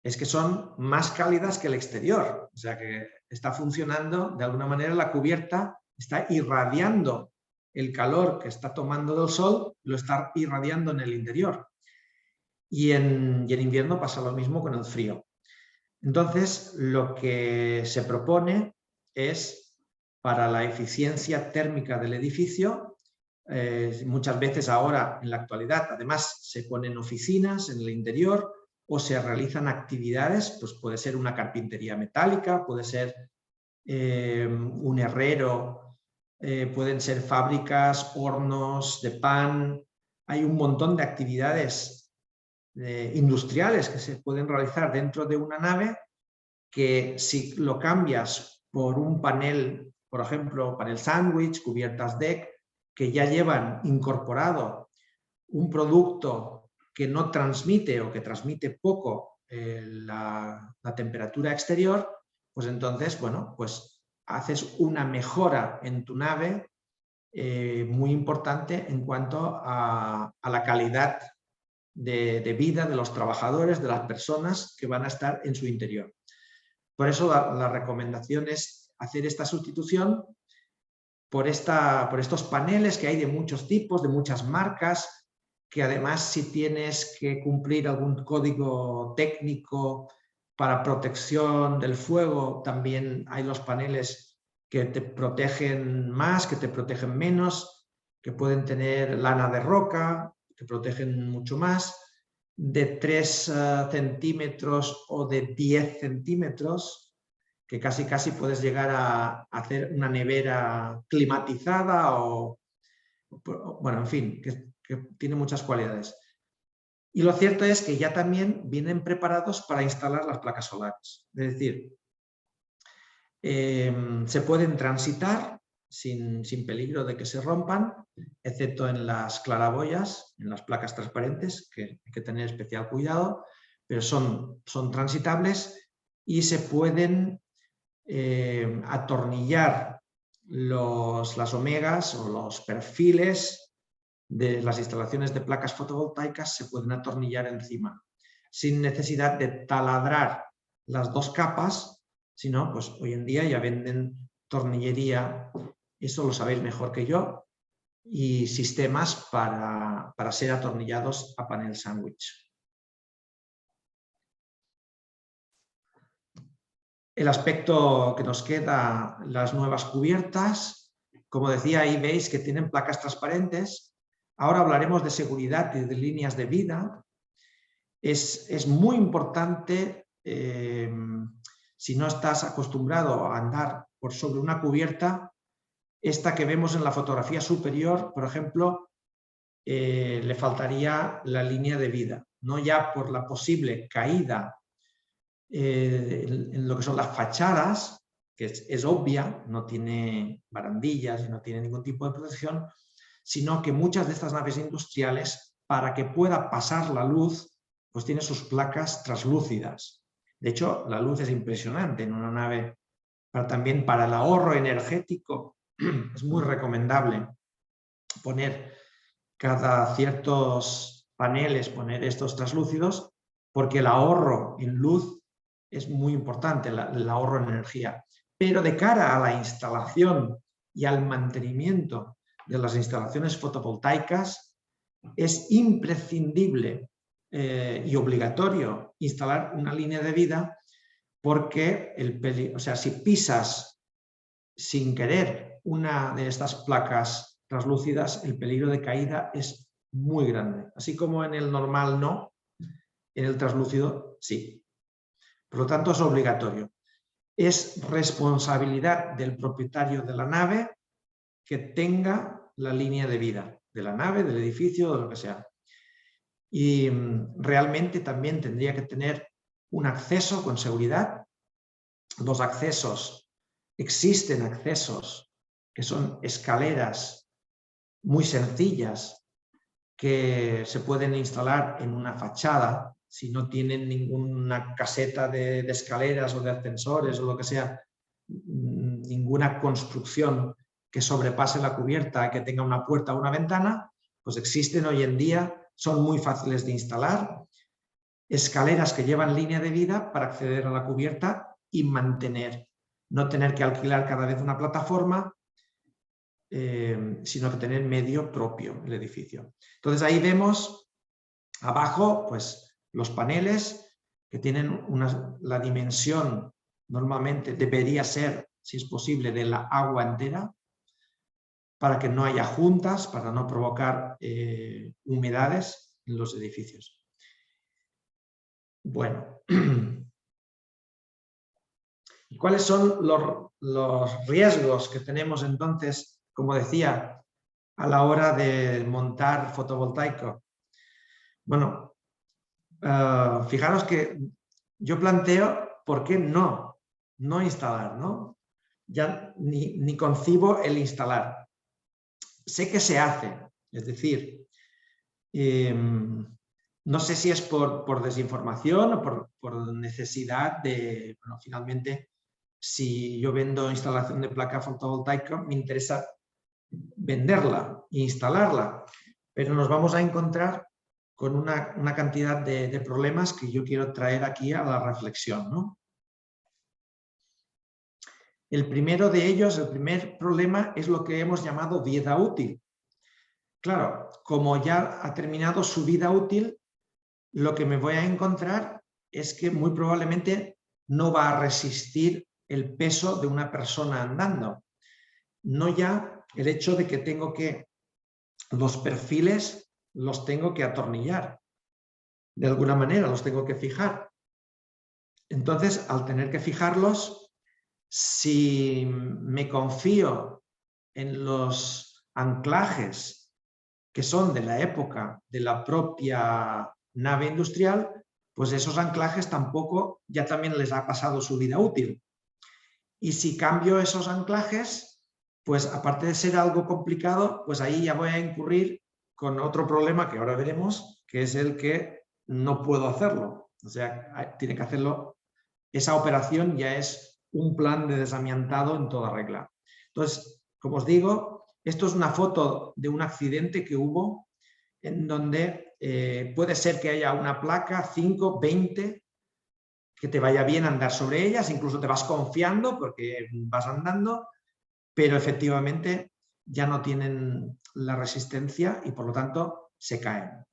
es que son más cálidas que el exterior. O sea que está funcionando, de alguna manera la cubierta está irradiando el calor que está tomando del sol, lo está irradiando en el interior. Y en invierno pasa lo mismo con el frío. Entonces, lo que se propone es, para la eficiencia térmica del edificio, muchas veces ahora, en la actualidad, además se ponen oficinas en el interior o se realizan actividades, pues puede ser una carpintería metálica, puede ser un herrero, pueden ser fábricas, hornos de pan. Hay un montón de actividades industriales que se pueden realizar dentro de una nave, que si lo cambias por un panel, por ejemplo, panel sándwich, cubiertas deck, que ya llevan incorporado un producto que no transmite o que transmite poco la temperatura exterior, pues entonces, bueno, pues haces una mejora en tu nave muy importante en cuanto a la calidad de vida de los trabajadores, de las personas que van a estar en su interior. Por eso la recomendación es hacer esta sustitución por estos paneles que hay de muchos tipos, de muchas marcas, que además, si tienes que cumplir algún código técnico para protección del fuego, también hay los paneles que te protegen más, que te protegen menos, que pueden tener lana de roca, que protegen mucho más, de 3 centímetros o de 10 centímetros, que casi puedes llegar a hacer una nevera climatizada o, bueno, en fin, que tiene muchas cualidades. Y lo cierto es que ya también vienen preparados para instalar las placas solares. Es decir, se pueden transitar sin peligro de que se rompan, excepto en las claraboyas, en las placas transparentes, que hay que tener especial cuidado, pero son transitables y se pueden atornillar las omegas o los perfiles de las instalaciones de placas fotovoltaicas, se pueden atornillar encima, sin necesidad de taladrar las dos capas, sino pues hoy en día ya venden tornillería, eso lo sabéis mejor que yo, y sistemas para ser atornillados a panel sándwich. El aspecto que nos queda, las nuevas cubiertas, como decía, ahí veis que tienen placas transparentes. Ahora hablaremos de seguridad y de líneas de vida. Es muy importante, si no estás acostumbrado a andar por sobre una cubierta, esta que vemos en la fotografía superior, por ejemplo, le faltaría la línea de vida, no ya por la posible caída en lo que son las fachadas, que es obvia, no tiene barandillas y no tiene ningún tipo de protección, sino que muchas de estas naves industriales, para que pueda pasar la luz, pues tienen sus placas translúcidas. De hecho, la luz es impresionante en una nave. También para el ahorro energético es muy recomendable poner cada ciertos paneles, poner estos translúcidos, porque el ahorro en luz es muy importante, el ahorro en energía. Pero de cara a la instalación y al mantenimiento de las instalaciones fotovoltaicas, es imprescindible y obligatorio instalar una línea de vida, porque si pisas sin querer una de estas placas translúcidas, el peligro de caída es muy grande. Así como en el normal no, en el translúcido sí. Por lo tanto, es obligatorio. Es responsabilidad del propietario de la nave que tenga la línea de vida de la nave, del edificio, de lo que sea. Y realmente también tendría que tener un acceso con seguridad. Los accesos, existen accesos que son escaleras muy sencillas que se pueden instalar en una fachada si no tienen ninguna caseta de escaleras o de ascensores o lo que sea, ninguna construcción que sobrepase la cubierta, que tenga una puerta o una ventana, pues existen hoy en día, son muy fáciles de instalar, escaleras que llevan línea de vida para acceder a la cubierta y mantener, no tener que alquilar cada vez una plataforma, sino que tener medio propio el edificio. Entonces ahí vemos abajo pues, los paneles que tienen la dimensión, normalmente debería ser, si es posible, de la agua entera, para que no haya juntas, para no provocar humedades en los edificios. Bueno, ¿cuáles son los riesgos que tenemos entonces, como decía, a la hora de montar fotovoltaico? Bueno, fijaros que yo planteo por qué no instalar, ¿no? Ya ni concibo el instalar. Sé que se hace, es decir, no sé si es por desinformación o por necesidad de, bueno, finalmente, si yo vendo instalación de placa fotovoltaica, me interesa venderla e instalarla, pero nos vamos a encontrar con una cantidad de problemas que yo quiero traer aquí a la reflexión, ¿no? El primero de ellos, el primer problema, es lo que hemos llamado vida útil. Claro, como ya ha terminado su vida útil, lo que me voy a encontrar es que muy probablemente no va a resistir el peso de una persona andando. No ya el hecho de que tengo que los perfiles los tengo que atornillar. De alguna manera los tengo que fijar. Entonces, al tener que fijarlos, si me confío en los anclajes que son de la época de la propia nave industrial, pues esos anclajes tampoco, ya también les ha pasado su vida útil. Y si cambio esos anclajes, pues aparte de ser algo complicado, pues ahí ya voy a incurrir con otro problema que ahora veremos, que es el que no puedo hacerlo. O sea, tiene que hacerlo, esa operación ya es un plan de desamiantado en toda regla. Entonces, como os digo, esto es una foto de un accidente que hubo en donde puede ser que haya una placa 5, 20, que te vaya bien andar sobre ellas, incluso te vas confiando porque vas andando, pero efectivamente ya no tienen la resistencia y por lo tanto se caen.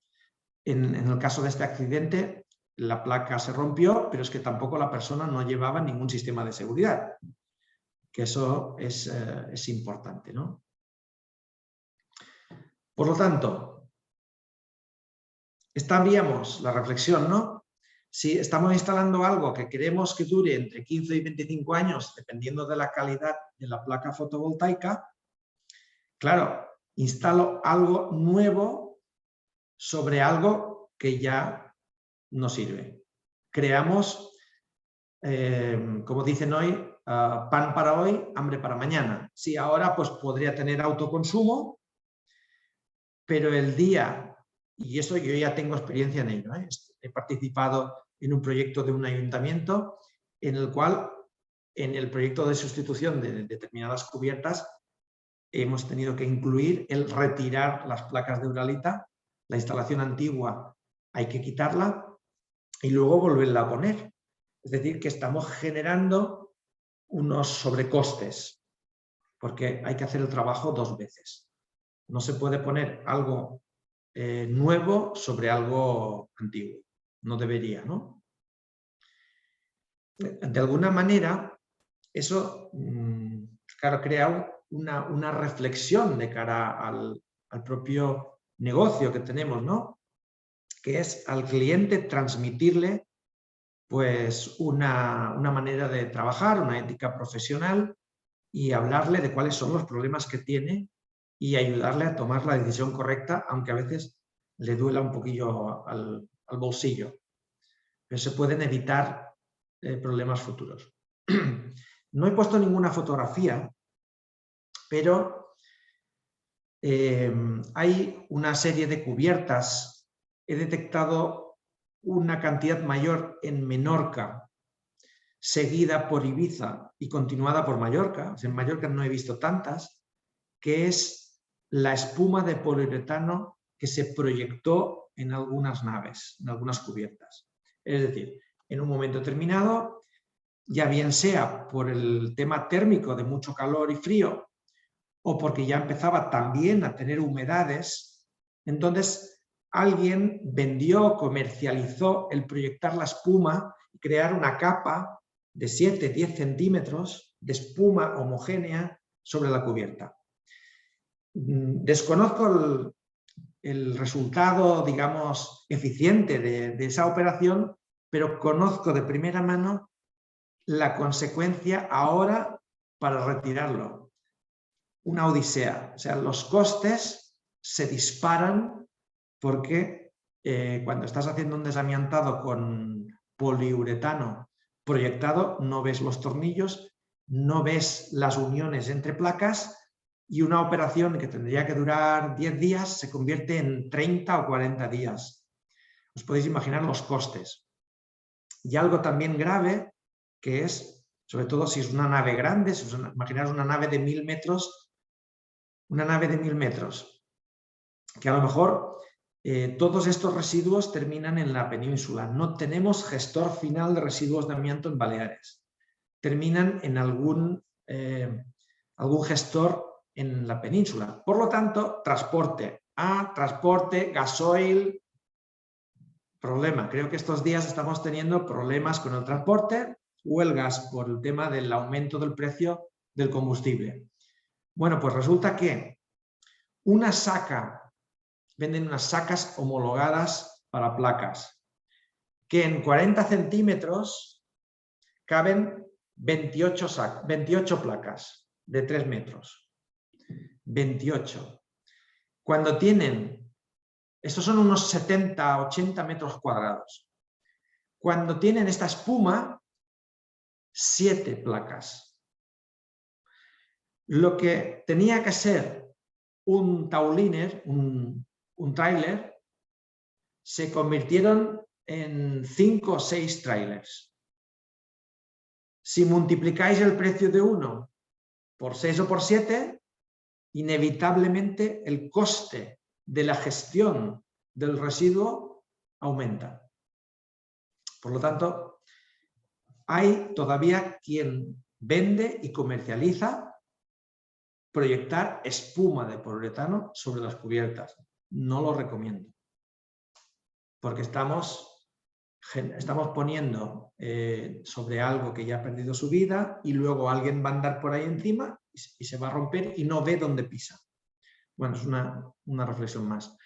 En el caso de este accidente, la placa se rompió, pero es que tampoco la persona no llevaba ningún sistema de seguridad, que eso es importante, ¿no? Por lo tanto, estaríamos la reflexión, ¿no? Si estamos instalando algo que queremos que dure entre 15 y 25 años, dependiendo de la calidad de la placa fotovoltaica, claro, instalo algo nuevo sobre algo que ya no sirve. Creamos, como dicen hoy, pan para hoy, hambre para mañana. Sí, ahora pues podría tener autoconsumo, pero el día, y eso yo ya tengo experiencia en ello, he participado en un proyecto de un ayuntamiento en el cual, en el proyecto de sustitución de determinadas cubiertas, hemos tenido que incluir el retirar las placas de Uralita, la instalación antigua hay que quitarla y luego volverla a poner. Es decir, que estamos generando unos sobrecostes, porque hay que hacer el trabajo 2 veces. No se puede poner algo nuevo sobre algo antiguo. No debería, ¿no? De alguna manera, eso, claro, crea una reflexión de cara al propio negocio que tenemos, ¿no? Que es al cliente transmitirle pues, una manera de trabajar, una ética profesional y hablarle de cuáles son los problemas que tiene y ayudarle a tomar la decisión correcta, aunque a veces le duela un poquillo al bolsillo. Pero se pueden evitar problemas futuros. No he puesto ninguna fotografía, pero hay una serie de cubiertas. He detectado una cantidad mayor en Menorca, seguida por Ibiza y continuada por Mallorca. En Mallorca no he visto tantas, que es la espuma de poliuretano que se proyectó en algunas naves, en algunas cubiertas. Es decir, en un momento determinado, ya bien sea por el tema térmico de mucho calor y frío, o porque ya empezaba también a tener humedades, entonces alguien vendió, comercializó el proyectar la espuma y crear una capa de 7-10 centímetros de espuma homogénea sobre la cubierta. Desconozco el resultado, digamos, eficiente de esa operación, pero conozco de primera mano la consecuencia ahora para retirarlo. Una odisea. O sea, los costes se disparan porque cuando estás haciendo un desamiantado con poliuretano proyectado, no ves los tornillos, no ves las uniones entre placas y una operación que tendría que durar 10 días se convierte en 30 o 40 días. Os podéis imaginar los costes. Y algo también grave, que es, sobre todo si es una nave grande, si imaginaos una nave de 1000 metros, que a lo mejor todos estos residuos terminan en la península. No tenemos gestor final de residuos de amianto en Baleares. Terminan en algún gestor en la península. Por lo tanto, transporte, gasoil, problema. Creo que estos días estamos teniendo problemas con el transporte, huelgas por el tema del aumento del precio del combustible. Bueno, pues resulta que una saca, venden unas sacas homologadas para placas, que en 40 centímetros caben 28 placas de 3 metros. 28. Cuando tienen, estos son unos 70, 80 metros cuadrados. Cuando tienen esta espuma, 7 placas. Lo que tenía que ser un tauliner, un tráiler, se convirtieron en 5 o 6 tráilers. Si multiplicáis el precio de uno por 6 o por 7, inevitablemente el coste de la gestión del residuo aumenta. Por lo tanto, hay todavía quien vende y comercializa proyectar espuma de poliuretano sobre las cubiertas. No lo recomiendo, porque estamos poniendo sobre algo que ya ha perdido su vida y luego alguien va a andar por ahí encima y se va a romper y no ve dónde pisa. Bueno, es una reflexión más.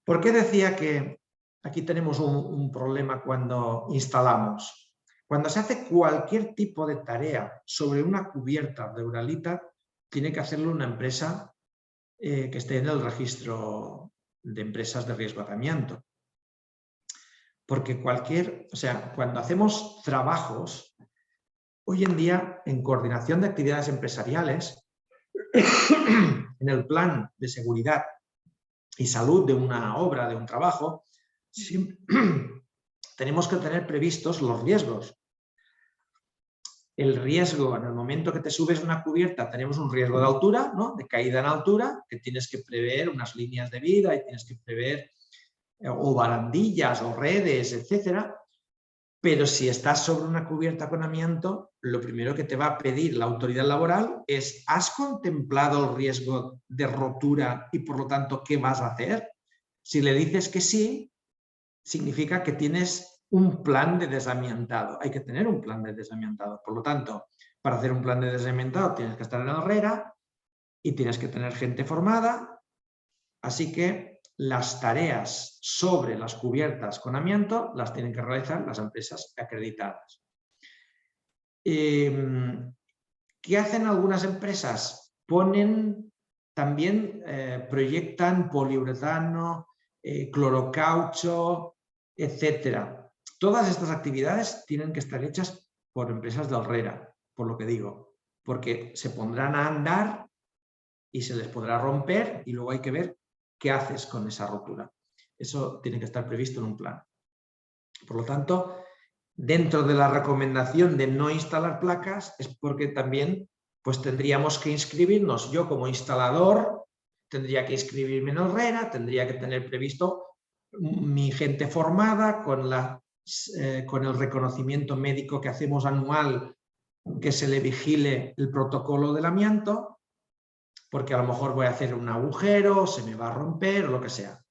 ¿Por qué decía que aquí tenemos un problema cuando instalamos? Cuando se hace cualquier tipo de tarea sobre una cubierta de Uralita, tiene que hacerlo una empresa que esté en el registro de empresas de riesgo de amianto. Porque cuando hacemos trabajos, hoy en día, en coordinación de actividades empresariales, en el plan de seguridad y salud de una obra, de un trabajo, tenemos que tener previstos los riesgos. El riesgo, en el momento que te subes a una cubierta, tenemos un riesgo de altura, ¿no? De caída en altura, que tienes que prever unas líneas de vida y tienes que prever o barandillas o redes, etcétera. Pero si estás sobre una cubierta con amianto, lo primero que te va a pedir la autoridad laboral es: ¿has contemplado el riesgo de rotura y por lo tanto qué vas a hacer? Si le dices que sí, significa que tienes un plan de desamiantado. Hay que tener un plan de desamiantado. Por lo tanto, para hacer un plan de desamiantado tienes que estar en la herrera y tienes que tener gente formada. Así que las tareas sobre las cubiertas con amianto las tienen que realizar las empresas acreditadas. ¿Qué hacen algunas empresas? Ponen también, proyectan poliuretano, clorocaucho, etcétera. Todas estas actividades tienen que estar hechas por empresas de herrera, por lo que digo, porque se pondrán a andar y se les podrá romper y luego hay que ver qué haces con esa rotura. Eso tiene que estar previsto en un plan. Por lo tanto, dentro de la recomendación de no instalar placas es porque también pues, tendríamos que inscribirnos. Yo como instalador tendría que inscribirme en herrera, tendría que tener previsto mi gente formada con el reconocimiento médico que hacemos anual, que se le vigile el protocolo del amianto, porque a lo mejor voy a hacer un agujero, se me va a romper o lo que sea.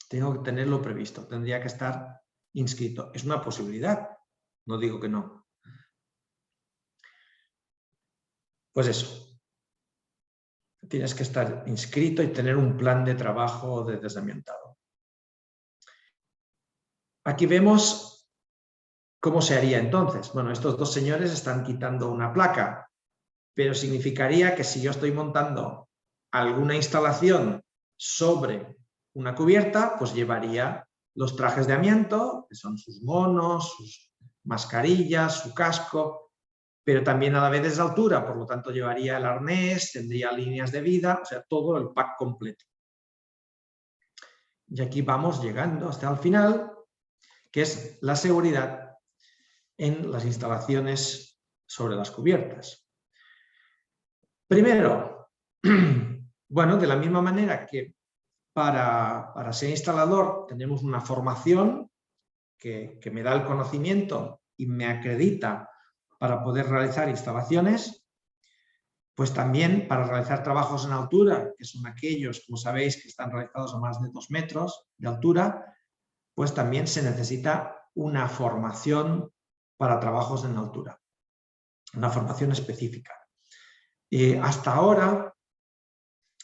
Tengo que tenerlo previsto, tendría que estar inscrito. Es una posibilidad, no digo que no. Pues eso. Tienes que estar inscrito y tener un plan de trabajo de desamiantado. Aquí vemos cómo se haría entonces. Bueno, estos dos señores están quitando una placa, pero significaría que si yo estoy montando alguna instalación sobre una cubierta, pues llevaría los trajes de amianto, que son sus monos, sus mascarillas, su casco, pero también a la vez es de altura, por lo tanto llevaría el arnés, tendría líneas de vida, o sea, todo el pack completo. Y aquí vamos llegando hasta el final, que es la seguridad en las instalaciones sobre las cubiertas. Primero, bueno, de la misma manera que para ser instalador tenemos una formación que me da el conocimiento y me acredita para poder realizar instalaciones, pues también para realizar trabajos en altura, que son aquellos, como sabéis, que están realizados a más de 2 metros de altura, pues también se necesita una formación para trabajos en altura, una formación específica. Hasta ahora,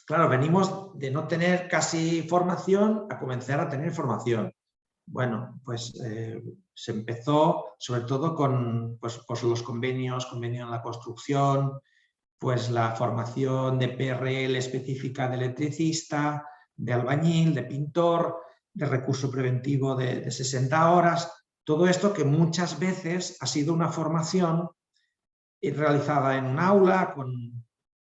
claro, venimos de no tener casi formación a comenzar a tener formación. Bueno, pues se empezó sobre todo con pues los convenios, convenio en la construcción, pues la formación de PRL específica de electricista, de albañil, de pintor, de recurso preventivo de 60 horas. Todo esto que muchas veces ha sido una formación realizada en un aula,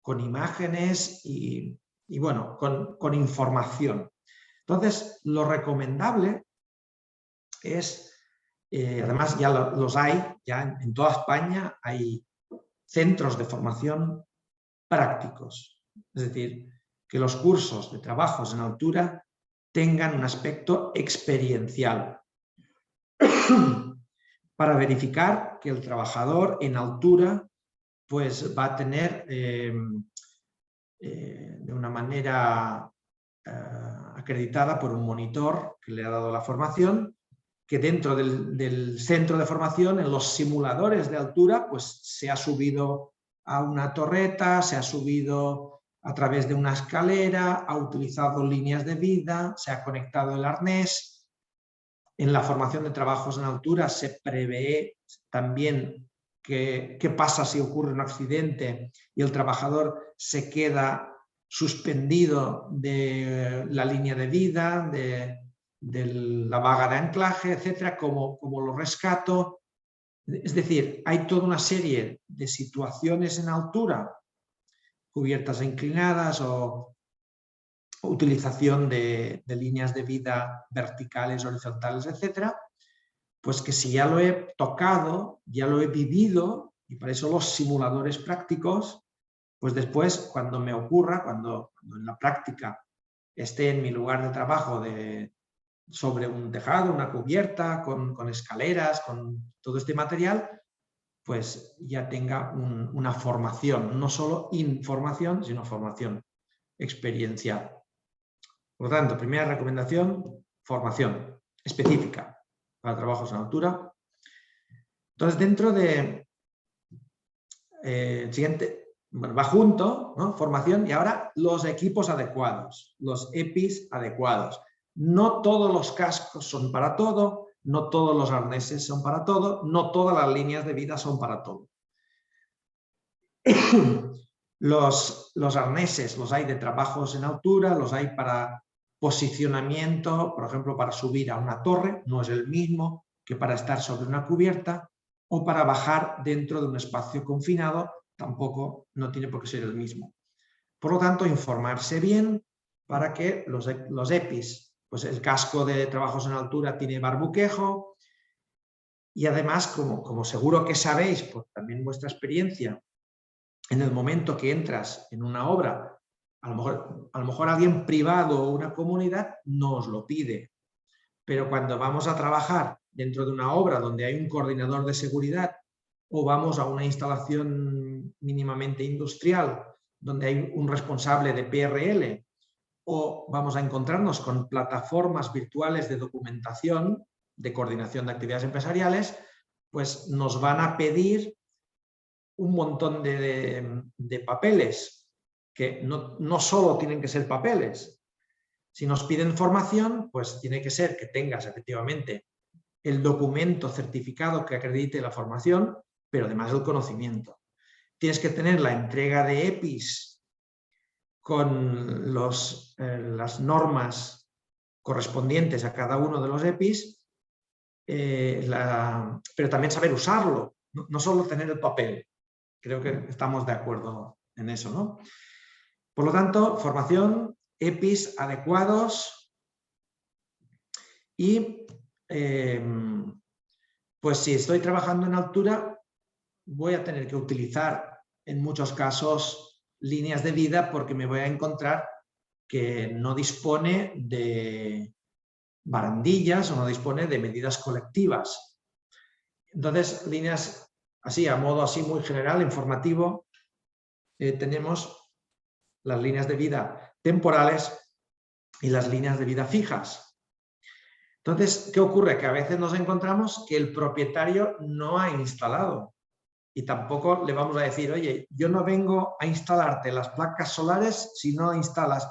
con imágenes y bueno, con información. Entonces, lo recomendable es, además ya los hay, ya en toda España hay centros de formación prácticos, es decir, que los cursos de trabajos en altura tengan un aspecto experiencial para verificar que el trabajador en altura pues va a tener de una manera acreditada por un monitor que le ha dado la formación, que dentro del centro de formación, en los simuladores de altura, pues se ha subido a una torreta, se ha subido a través de una escalera, ha utilizado líneas de vida, se ha conectado el arnés. En la formación de trabajos en altura se prevé también qué pasa si ocurre un accidente y el trabajador se queda suspendido de la línea de vida, de la vaga de anclaje, etcétera, cómo lo rescato. Es decir, hay toda una serie de situaciones en altura, cubiertas e inclinadas o utilización de líneas de vida verticales, horizontales, etcétera, pues que si ya lo he tocado, ya lo he vivido, y para eso los simuladores prácticos, pues después cuando me ocurra, cuando en la práctica esté en mi lugar de trabajo sobre un tejado, una cubierta, con escaleras, con todo este material, pues ya tenga una formación, no solo información, sino formación experiencial. Por lo tanto, primera recomendación, formación específica para trabajos en altura. Entonces, dentro de siguiente, bueno, va junto, ¿no? Formación, y ahora los equipos adecuados, los EPIs adecuados. No todos los cascos son para todo, no todos los arneses son para todo, no todas las líneas de vida son para todo. Los arneses los hay de trabajos en altura, los hay para posicionamiento, por ejemplo, para subir a una torre, no es el mismo que para estar sobre una cubierta, o para bajar dentro de un espacio confinado, tampoco no tiene por qué ser el mismo. Por lo tanto, informarse bien para que los EPIs, pues el casco de trabajos en altura tiene barbuquejo, y además, como seguro que sabéis, por también vuestra experiencia, en el momento que entras en una obra, a lo mejor alguien privado o una comunidad no os lo pide, pero cuando vamos a trabajar dentro de una obra donde hay un coordinador de seguridad, o vamos a una instalación mínimamente industrial donde hay un responsable de PRL, o vamos a encontrarnos con plataformas virtuales de documentación de coordinación de actividades empresariales, pues nos van a pedir un montón de papeles, que no solo tienen que ser papeles. Si nos piden formación, pues tiene que ser que tengas efectivamente el documento certificado que acredite la formación, pero además el conocimiento. Tienes que tener la entrega de EPIs con las normas correspondientes a cada uno de los EPIs, pero también saber usarlo, no solo tener el papel. Creo que estamos de acuerdo en eso, ¿no? Por lo tanto, formación, EPIs adecuados y pues si estoy trabajando en altura voy a tener que utilizar en muchos casos líneas de vida porque me voy a encontrar que no dispone de barandillas o no dispone de medidas colectivas. Entonces, líneas así, a modo así muy general, informativo, tenemos las líneas de vida temporales y las líneas de vida fijas. Entonces, ¿qué ocurre? Que a veces nos encontramos que el propietario no ha instalado y tampoco le vamos a decir, oye, yo no vengo a instalarte las placas solares si no instalas.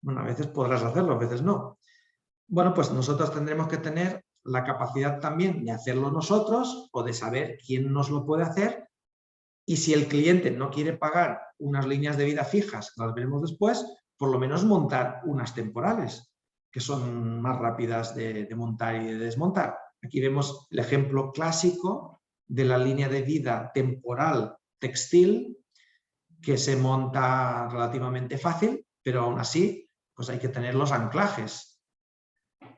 Bueno, a veces podrás hacerlo, a veces no. Bueno, pues nosotros tendremos que tener la capacidad también de hacerlo nosotros o de saber quién nos lo puede hacer. Y si el cliente no quiere pagar unas líneas de vida fijas, las veremos después, por lo menos montar unas temporales, que son más rápidas de montar y de desmontar. Aquí vemos el ejemplo clásico de la línea de vida temporal textil, que se monta relativamente fácil, pero aún así pues hay que tener los anclajes.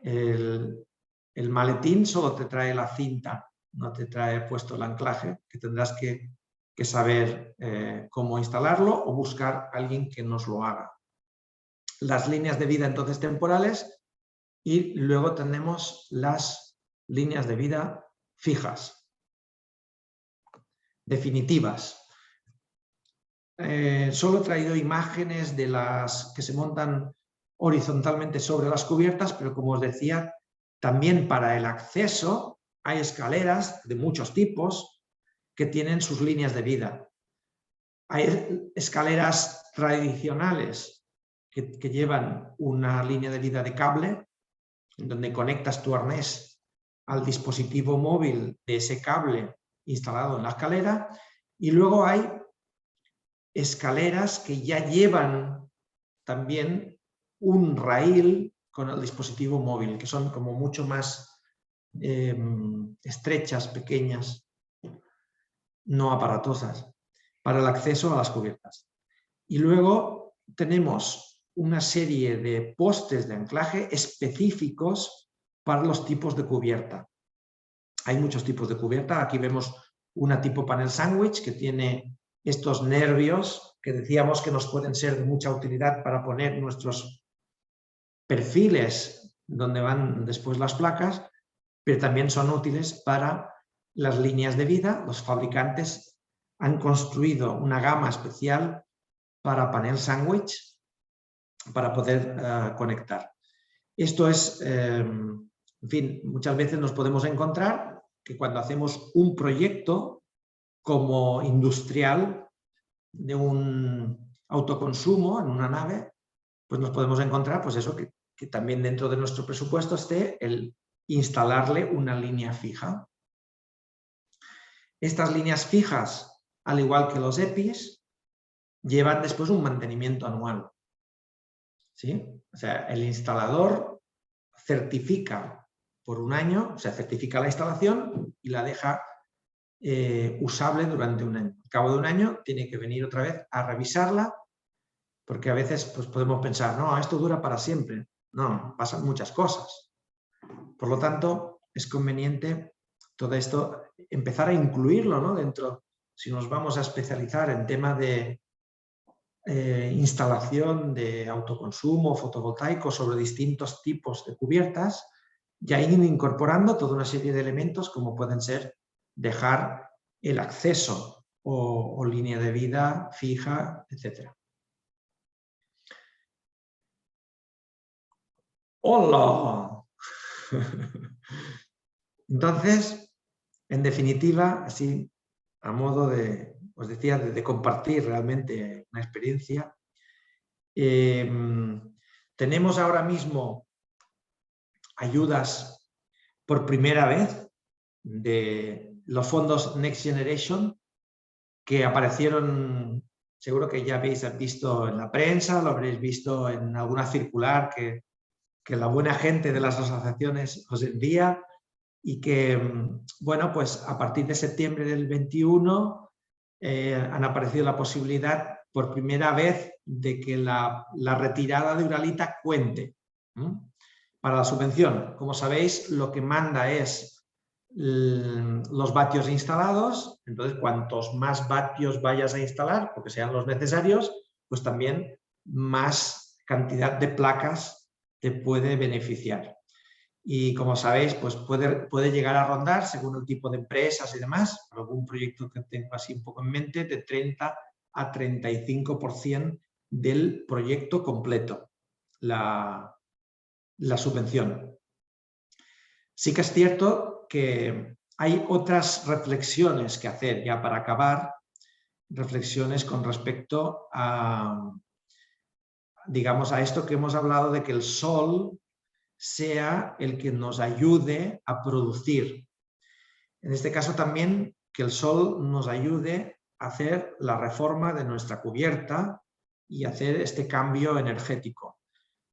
El maletín solo te trae la cinta, no te trae puesto el anclaje, que tendrás que saber cómo instalarlo o buscar a alguien que nos lo haga. Las líneas de vida entonces temporales y luego tenemos las líneas de vida fijas, definitivas. Solo he traído imágenes de las que se montan horizontalmente sobre las cubiertas, pero como os decía, también para el acceso hay escaleras de muchos tipos que tienen sus líneas de vida. Hay escaleras tradicionales que llevan una línea de vida de cable, en donde conectas tu arnés al dispositivo móvil de ese cable instalado en la escalera, y luego hay escaleras que ya llevan también un raíl con el dispositivo móvil, que son como mucho más estrechas, pequeñas, no aparatosas, para el acceso a las cubiertas. Y luego tenemos una serie de postes de anclaje específicos para los tipos de cubierta. Hay muchos tipos de cubierta. Aquí vemos una tipo panel sándwich que tiene estos nervios que decíamos que nos pueden ser de mucha utilidad para poner nuestros perfiles donde van después las placas, pero también son útiles para las líneas de vida. Los fabricantes han construido una gama especial para panel sándwich para poder conectar. Esto es, en fin, muchas veces nos podemos encontrar que cuando hacemos un proyecto como industrial de un autoconsumo en una nave, pues nos podemos encontrar pues eso, que también dentro de nuestro presupuesto esté el instalarle una línea fija. Estas líneas fijas, al igual que los EPIs, llevan después un mantenimiento anual. ¿Sí? O sea, el instalador certifica por un año, o sea, certifica la instalación y la deja usable durante un año. Al cabo de un año tiene que venir otra vez a revisarla, porque a veces pues, podemos pensar, no, esto dura para siempre. No, pasan muchas cosas. Por lo tanto, es conveniente todo esto, empezar a incluirlo, ¿no? Dentro, si nos vamos a especializar en tema de instalación de autoconsumo fotovoltaico sobre distintos tipos de cubiertas, ya ir incorporando toda una serie de elementos como pueden ser dejar el acceso o línea de vida fija, etc. ¡Hola! Entonces, en definitiva, así a modo de, os decía, de compartir realmente una experiencia, tenemos ahora mismo ayudas por primera vez de los fondos Next Generation que aparecieron, seguro que ya habéis visto en la prensa, lo habréis visto en alguna circular que la buena gente de las asociaciones os envía y que, bueno, pues a partir de septiembre del 21 han aparecido la posibilidad por primera vez de que la retirada de Uralita cuente para la subvención. Como sabéis, lo que manda es los vatios instalados, entonces cuantos más vatios vayas a instalar, porque sean los necesarios, pues también más cantidad de placas te puede beneficiar. Y como sabéis, pues puede llegar a rondar, según el tipo de empresas y demás, algún proyecto que tengo así un poco en mente, de 30 a 35% del proyecto completo, la subvención. Sí que es cierto que hay otras reflexiones que hacer ya para acabar, reflexiones con respecto a, digamos, a esto que hemos hablado de que el sol sea el que nos ayude a producir. En este caso también que el sol nos ayude a hacer la reforma de nuestra cubierta y hacer este cambio energético.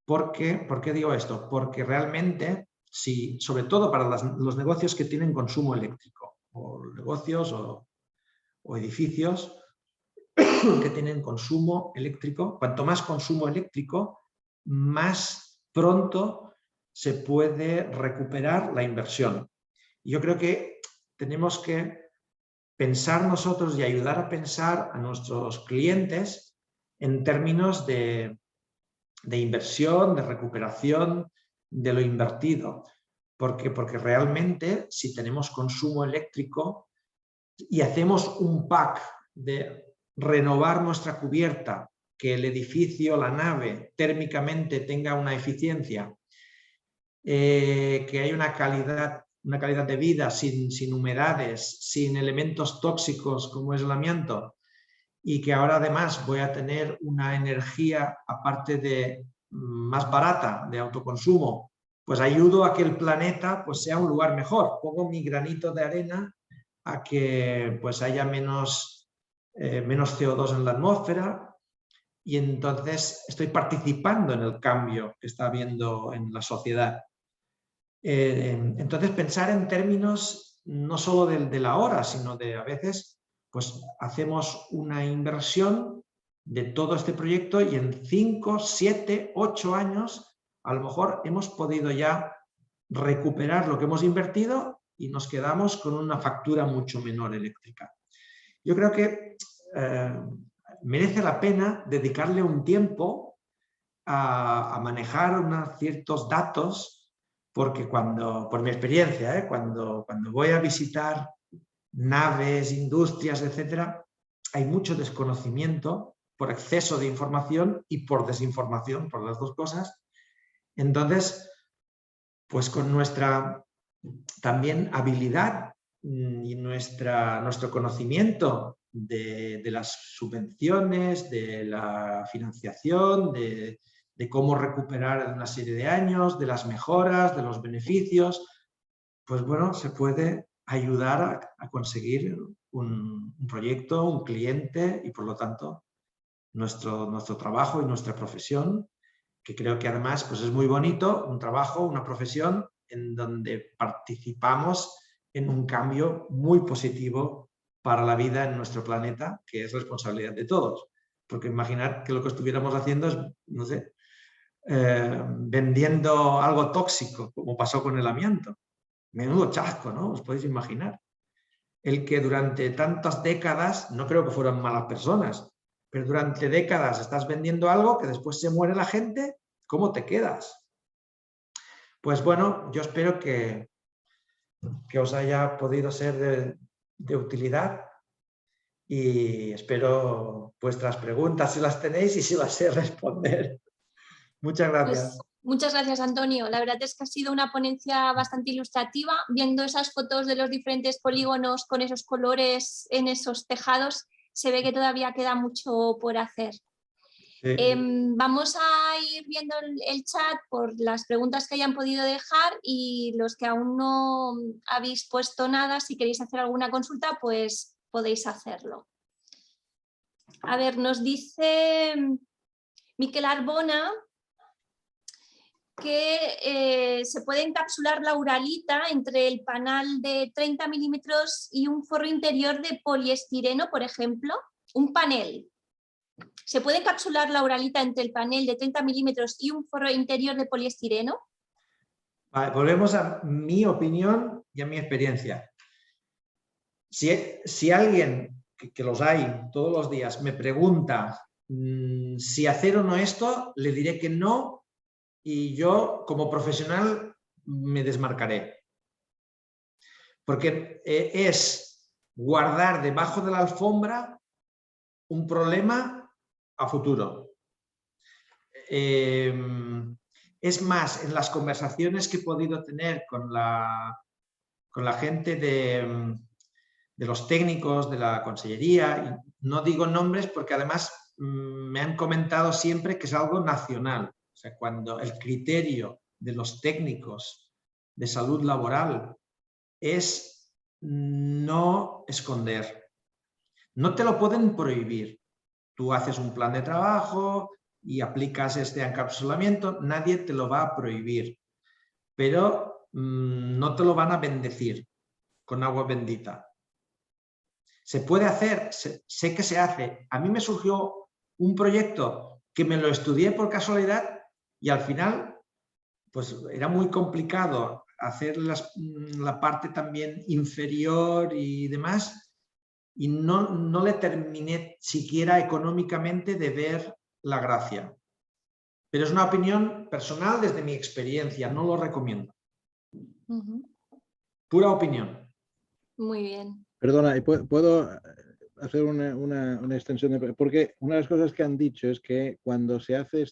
¿Por qué digo esto? Porque realmente, si, sobre todo para los negocios que tienen consumo eléctrico, o negocios o edificios que tienen consumo eléctrico, cuanto más consumo eléctrico, más pronto se puede recuperar la inversión. Yo creo que tenemos que pensar nosotros y ayudar a pensar a nuestros clientes en términos de inversión, de recuperación de lo invertido. Porque realmente si tenemos consumo eléctrico y hacemos un pack de renovar nuestra cubierta, que el edificio, la nave, térmicamente tenga una eficiencia, que haya una calidad de vida sin humedades, sin elementos tóxicos como es el amianto, y que ahora además voy a tener una energía, aparte de más barata, de autoconsumo, pues ayudo a que el planeta pues, sea un lugar mejor. Pongo mi granito de arena a que pues, haya menos CO2 en la atmósfera y entonces estoy participando en el cambio que está habiendo en la sociedad. Entonces pensar en términos no solo de la hora, sino de a veces pues hacemos una inversión de todo este proyecto y en 5, 7, 8 años a lo mejor hemos podido ya recuperar lo que hemos invertido y nos quedamos con una factura mucho menor eléctrica. Yo creo que merece la pena dedicarle un tiempo a manejar ciertos datos, porque por mi experiencia, cuando voy a visitar naves, industrias, etcétera, hay mucho desconocimiento por exceso de información y por desinformación, por las dos cosas. Entonces, pues con nuestra también habilidad y nuestro conocimiento de las subvenciones, de la financiación, de cómo recuperar en una serie de años, de las mejoras, de los beneficios, pues bueno, se puede ayudar a conseguir un proyecto, un cliente y por lo tanto nuestro trabajo y nuestra profesión, que creo que además pues es muy bonito, un trabajo, una profesión en donde participamos en un cambio muy positivo para la vida en nuestro planeta, que es responsabilidad de todos. Porque imaginar que lo que estuviéramos haciendo es, no sé, vendiendo algo tóxico, como pasó con el amianto. Menudo chasco, ¿no? Os podéis imaginar. El que durante tantas décadas, no creo que fueran malas personas, pero durante décadas estás vendiendo algo que después se muere la gente, ¿cómo te quedas? Pues bueno, yo espero que os haya podido ser de utilidad y espero vuestras preguntas si las tenéis y si las sé responder. Muchas gracias. Pues muchas gracias, Antonio. La verdad es que ha sido una ponencia bastante ilustrativa. Viendo esas fotos de los diferentes polígonos con esos colores en esos tejados, se ve que todavía queda mucho por hacer. Sí. Vamos a ir viendo el chat por las preguntas que hayan podido dejar y los que aún no habéis puesto nada, si queréis hacer alguna consulta, pues podéis hacerlo. A ver, nos dice Miquel Arbona que se puede encapsular la uralita entre el panal de 30 milímetros y un forro interior de poliestireno, por ejemplo. Un panel. ¿Se puede encapsular la uralita entre el panel de 30 milímetros y un forro interior de poliestireno? Vale, volvemos a mi opinión y a mi experiencia. Si alguien, que los hay todos los días, me pregunta si hacer o no esto, le diré que no y yo como profesional me desmarcaré. Porque es guardar debajo de la alfombra un problema a futuro. Es más, en las conversaciones que he podido tener con la gente de los técnicos de la consellería, y no digo nombres porque además me han comentado siempre que es algo nacional. O sea, cuando el criterio de los técnicos de salud laboral es no esconder. No te lo pueden prohibir. Tú haces un plan de trabajo y aplicas este encapsulamiento, nadie te lo va a prohibir, pero no te lo van a bendecir con agua bendita. Se puede hacer, sé que se hace. A mí me surgió un proyecto que me lo estudié por casualidad y al final pues era muy complicado hacer la parte también inferior y demás y no le terminé siquiera económicamente de ver la gracia. Pero es una opinión personal desde mi experiencia, no lo recomiendo. Pura opinión. Muy bien. Perdona, ¿puedo hacer una extensión? Porque una de las cosas que han dicho es que cuando se hace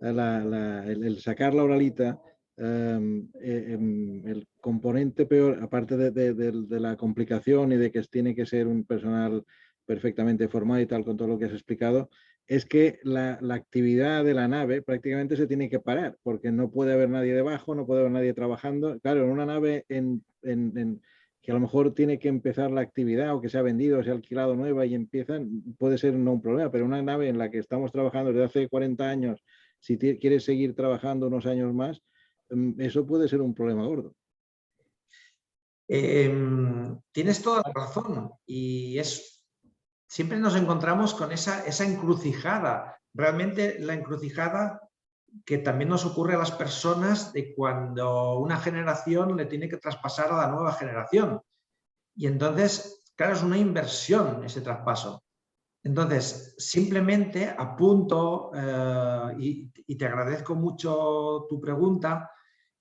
el sacar la uralita, el componente peor, aparte de la complicación y de que tiene que ser un personal perfectamente formado y tal, con todo lo que has explicado, es que la actividad de la nave prácticamente se tiene que parar, porque no puede haber nadie debajo, no puede haber nadie trabajando. Claro, en una nave que a lo mejor tiene que empezar la actividad o que se ha vendido o se ha alquilado nueva y empiezan, puede ser no un problema, pero una nave en la que estamos trabajando desde hace 40 años, si quieres seguir trabajando unos años más, eso puede ser un problema gordo. Tienes toda la razón y es siempre nos encontramos con esa encrucijada. Realmente la encrucijada que también nos ocurre a las personas de cuando una generación le tiene que traspasar a la nueva generación. Y entonces, claro, es una inversión ese traspaso. Entonces, simplemente apunto y te agradezco mucho tu pregunta,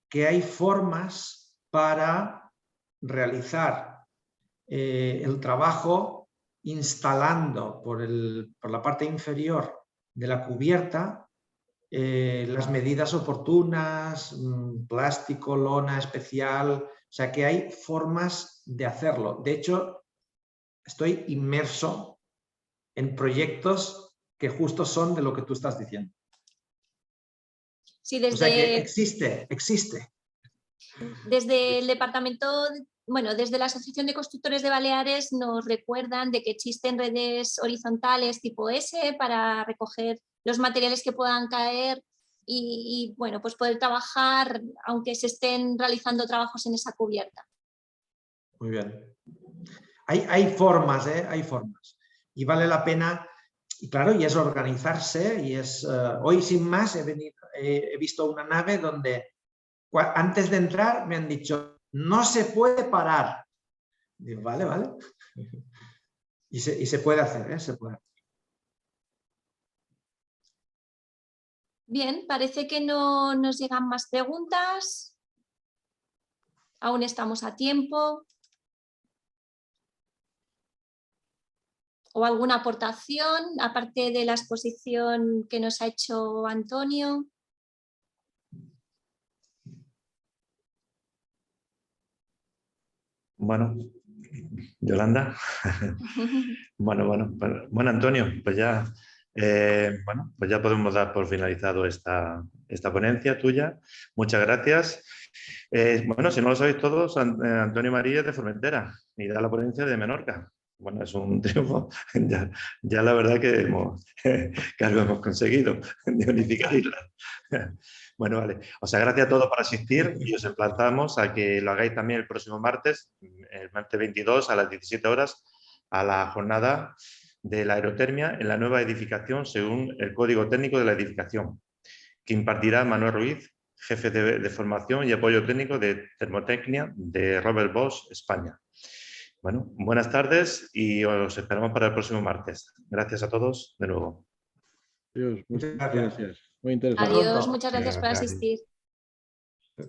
que hay formas para realizar el trabajo instalando por la parte inferior de la cubierta las medidas oportunas, plástico, lona especial, o sea que hay formas de hacerlo. De hecho, estoy inmerso en proyectos que justo son de lo que tú estás diciendo. Sí, O sea que existe. Desde el departamento, bueno, desde la Asociación de Constructores de Baleares nos recuerdan de que existen redes horizontales tipo S para recoger los materiales que puedan caer y bueno, pues poder trabajar aunque se estén realizando trabajos en esa cubierta. Muy bien. Hay formas, hay formas. Y vale la pena, y claro, y es organizarse, y es... hoy sin más he visto una nave donde antes de entrar me han dicho, no se puede parar. Digo, vale, vale. Y se puede hacer, se puede hacer. Bien, parece que no nos llegan más preguntas. Aún estamos a tiempo. ¿O alguna aportación, aparte de la exposición que nos ha hecho Antonio? Bueno, Yolanda. Bueno, Antonio, pues ya, pues ya podemos dar por finalizado esta ponencia tuya. Muchas gracias. Bueno, si no lo sabéis todos, Antonio María es de Formentera y da la ponencia de Menorca. Bueno, es un triunfo. Ya la verdad que, que algo hemos conseguido de unificar islas. Bueno, vale. O sea, gracias a todos por asistir y os emplazamos a que lo hagáis también el próximo martes, el martes 22 a las 17 horas, a la jornada de la aerotermia en la nueva edificación según el Código Técnico de la Edificación, que impartirá Manuel Ruiz, jefe de formación y apoyo técnico de termotecnia de Robert Bosch, España. Bueno, buenas tardes y os esperamos para el próximo martes. Gracias a todos de nuevo. Dios, muchas gracias. Muy interesante. Adiós, muchas gracias por asistir.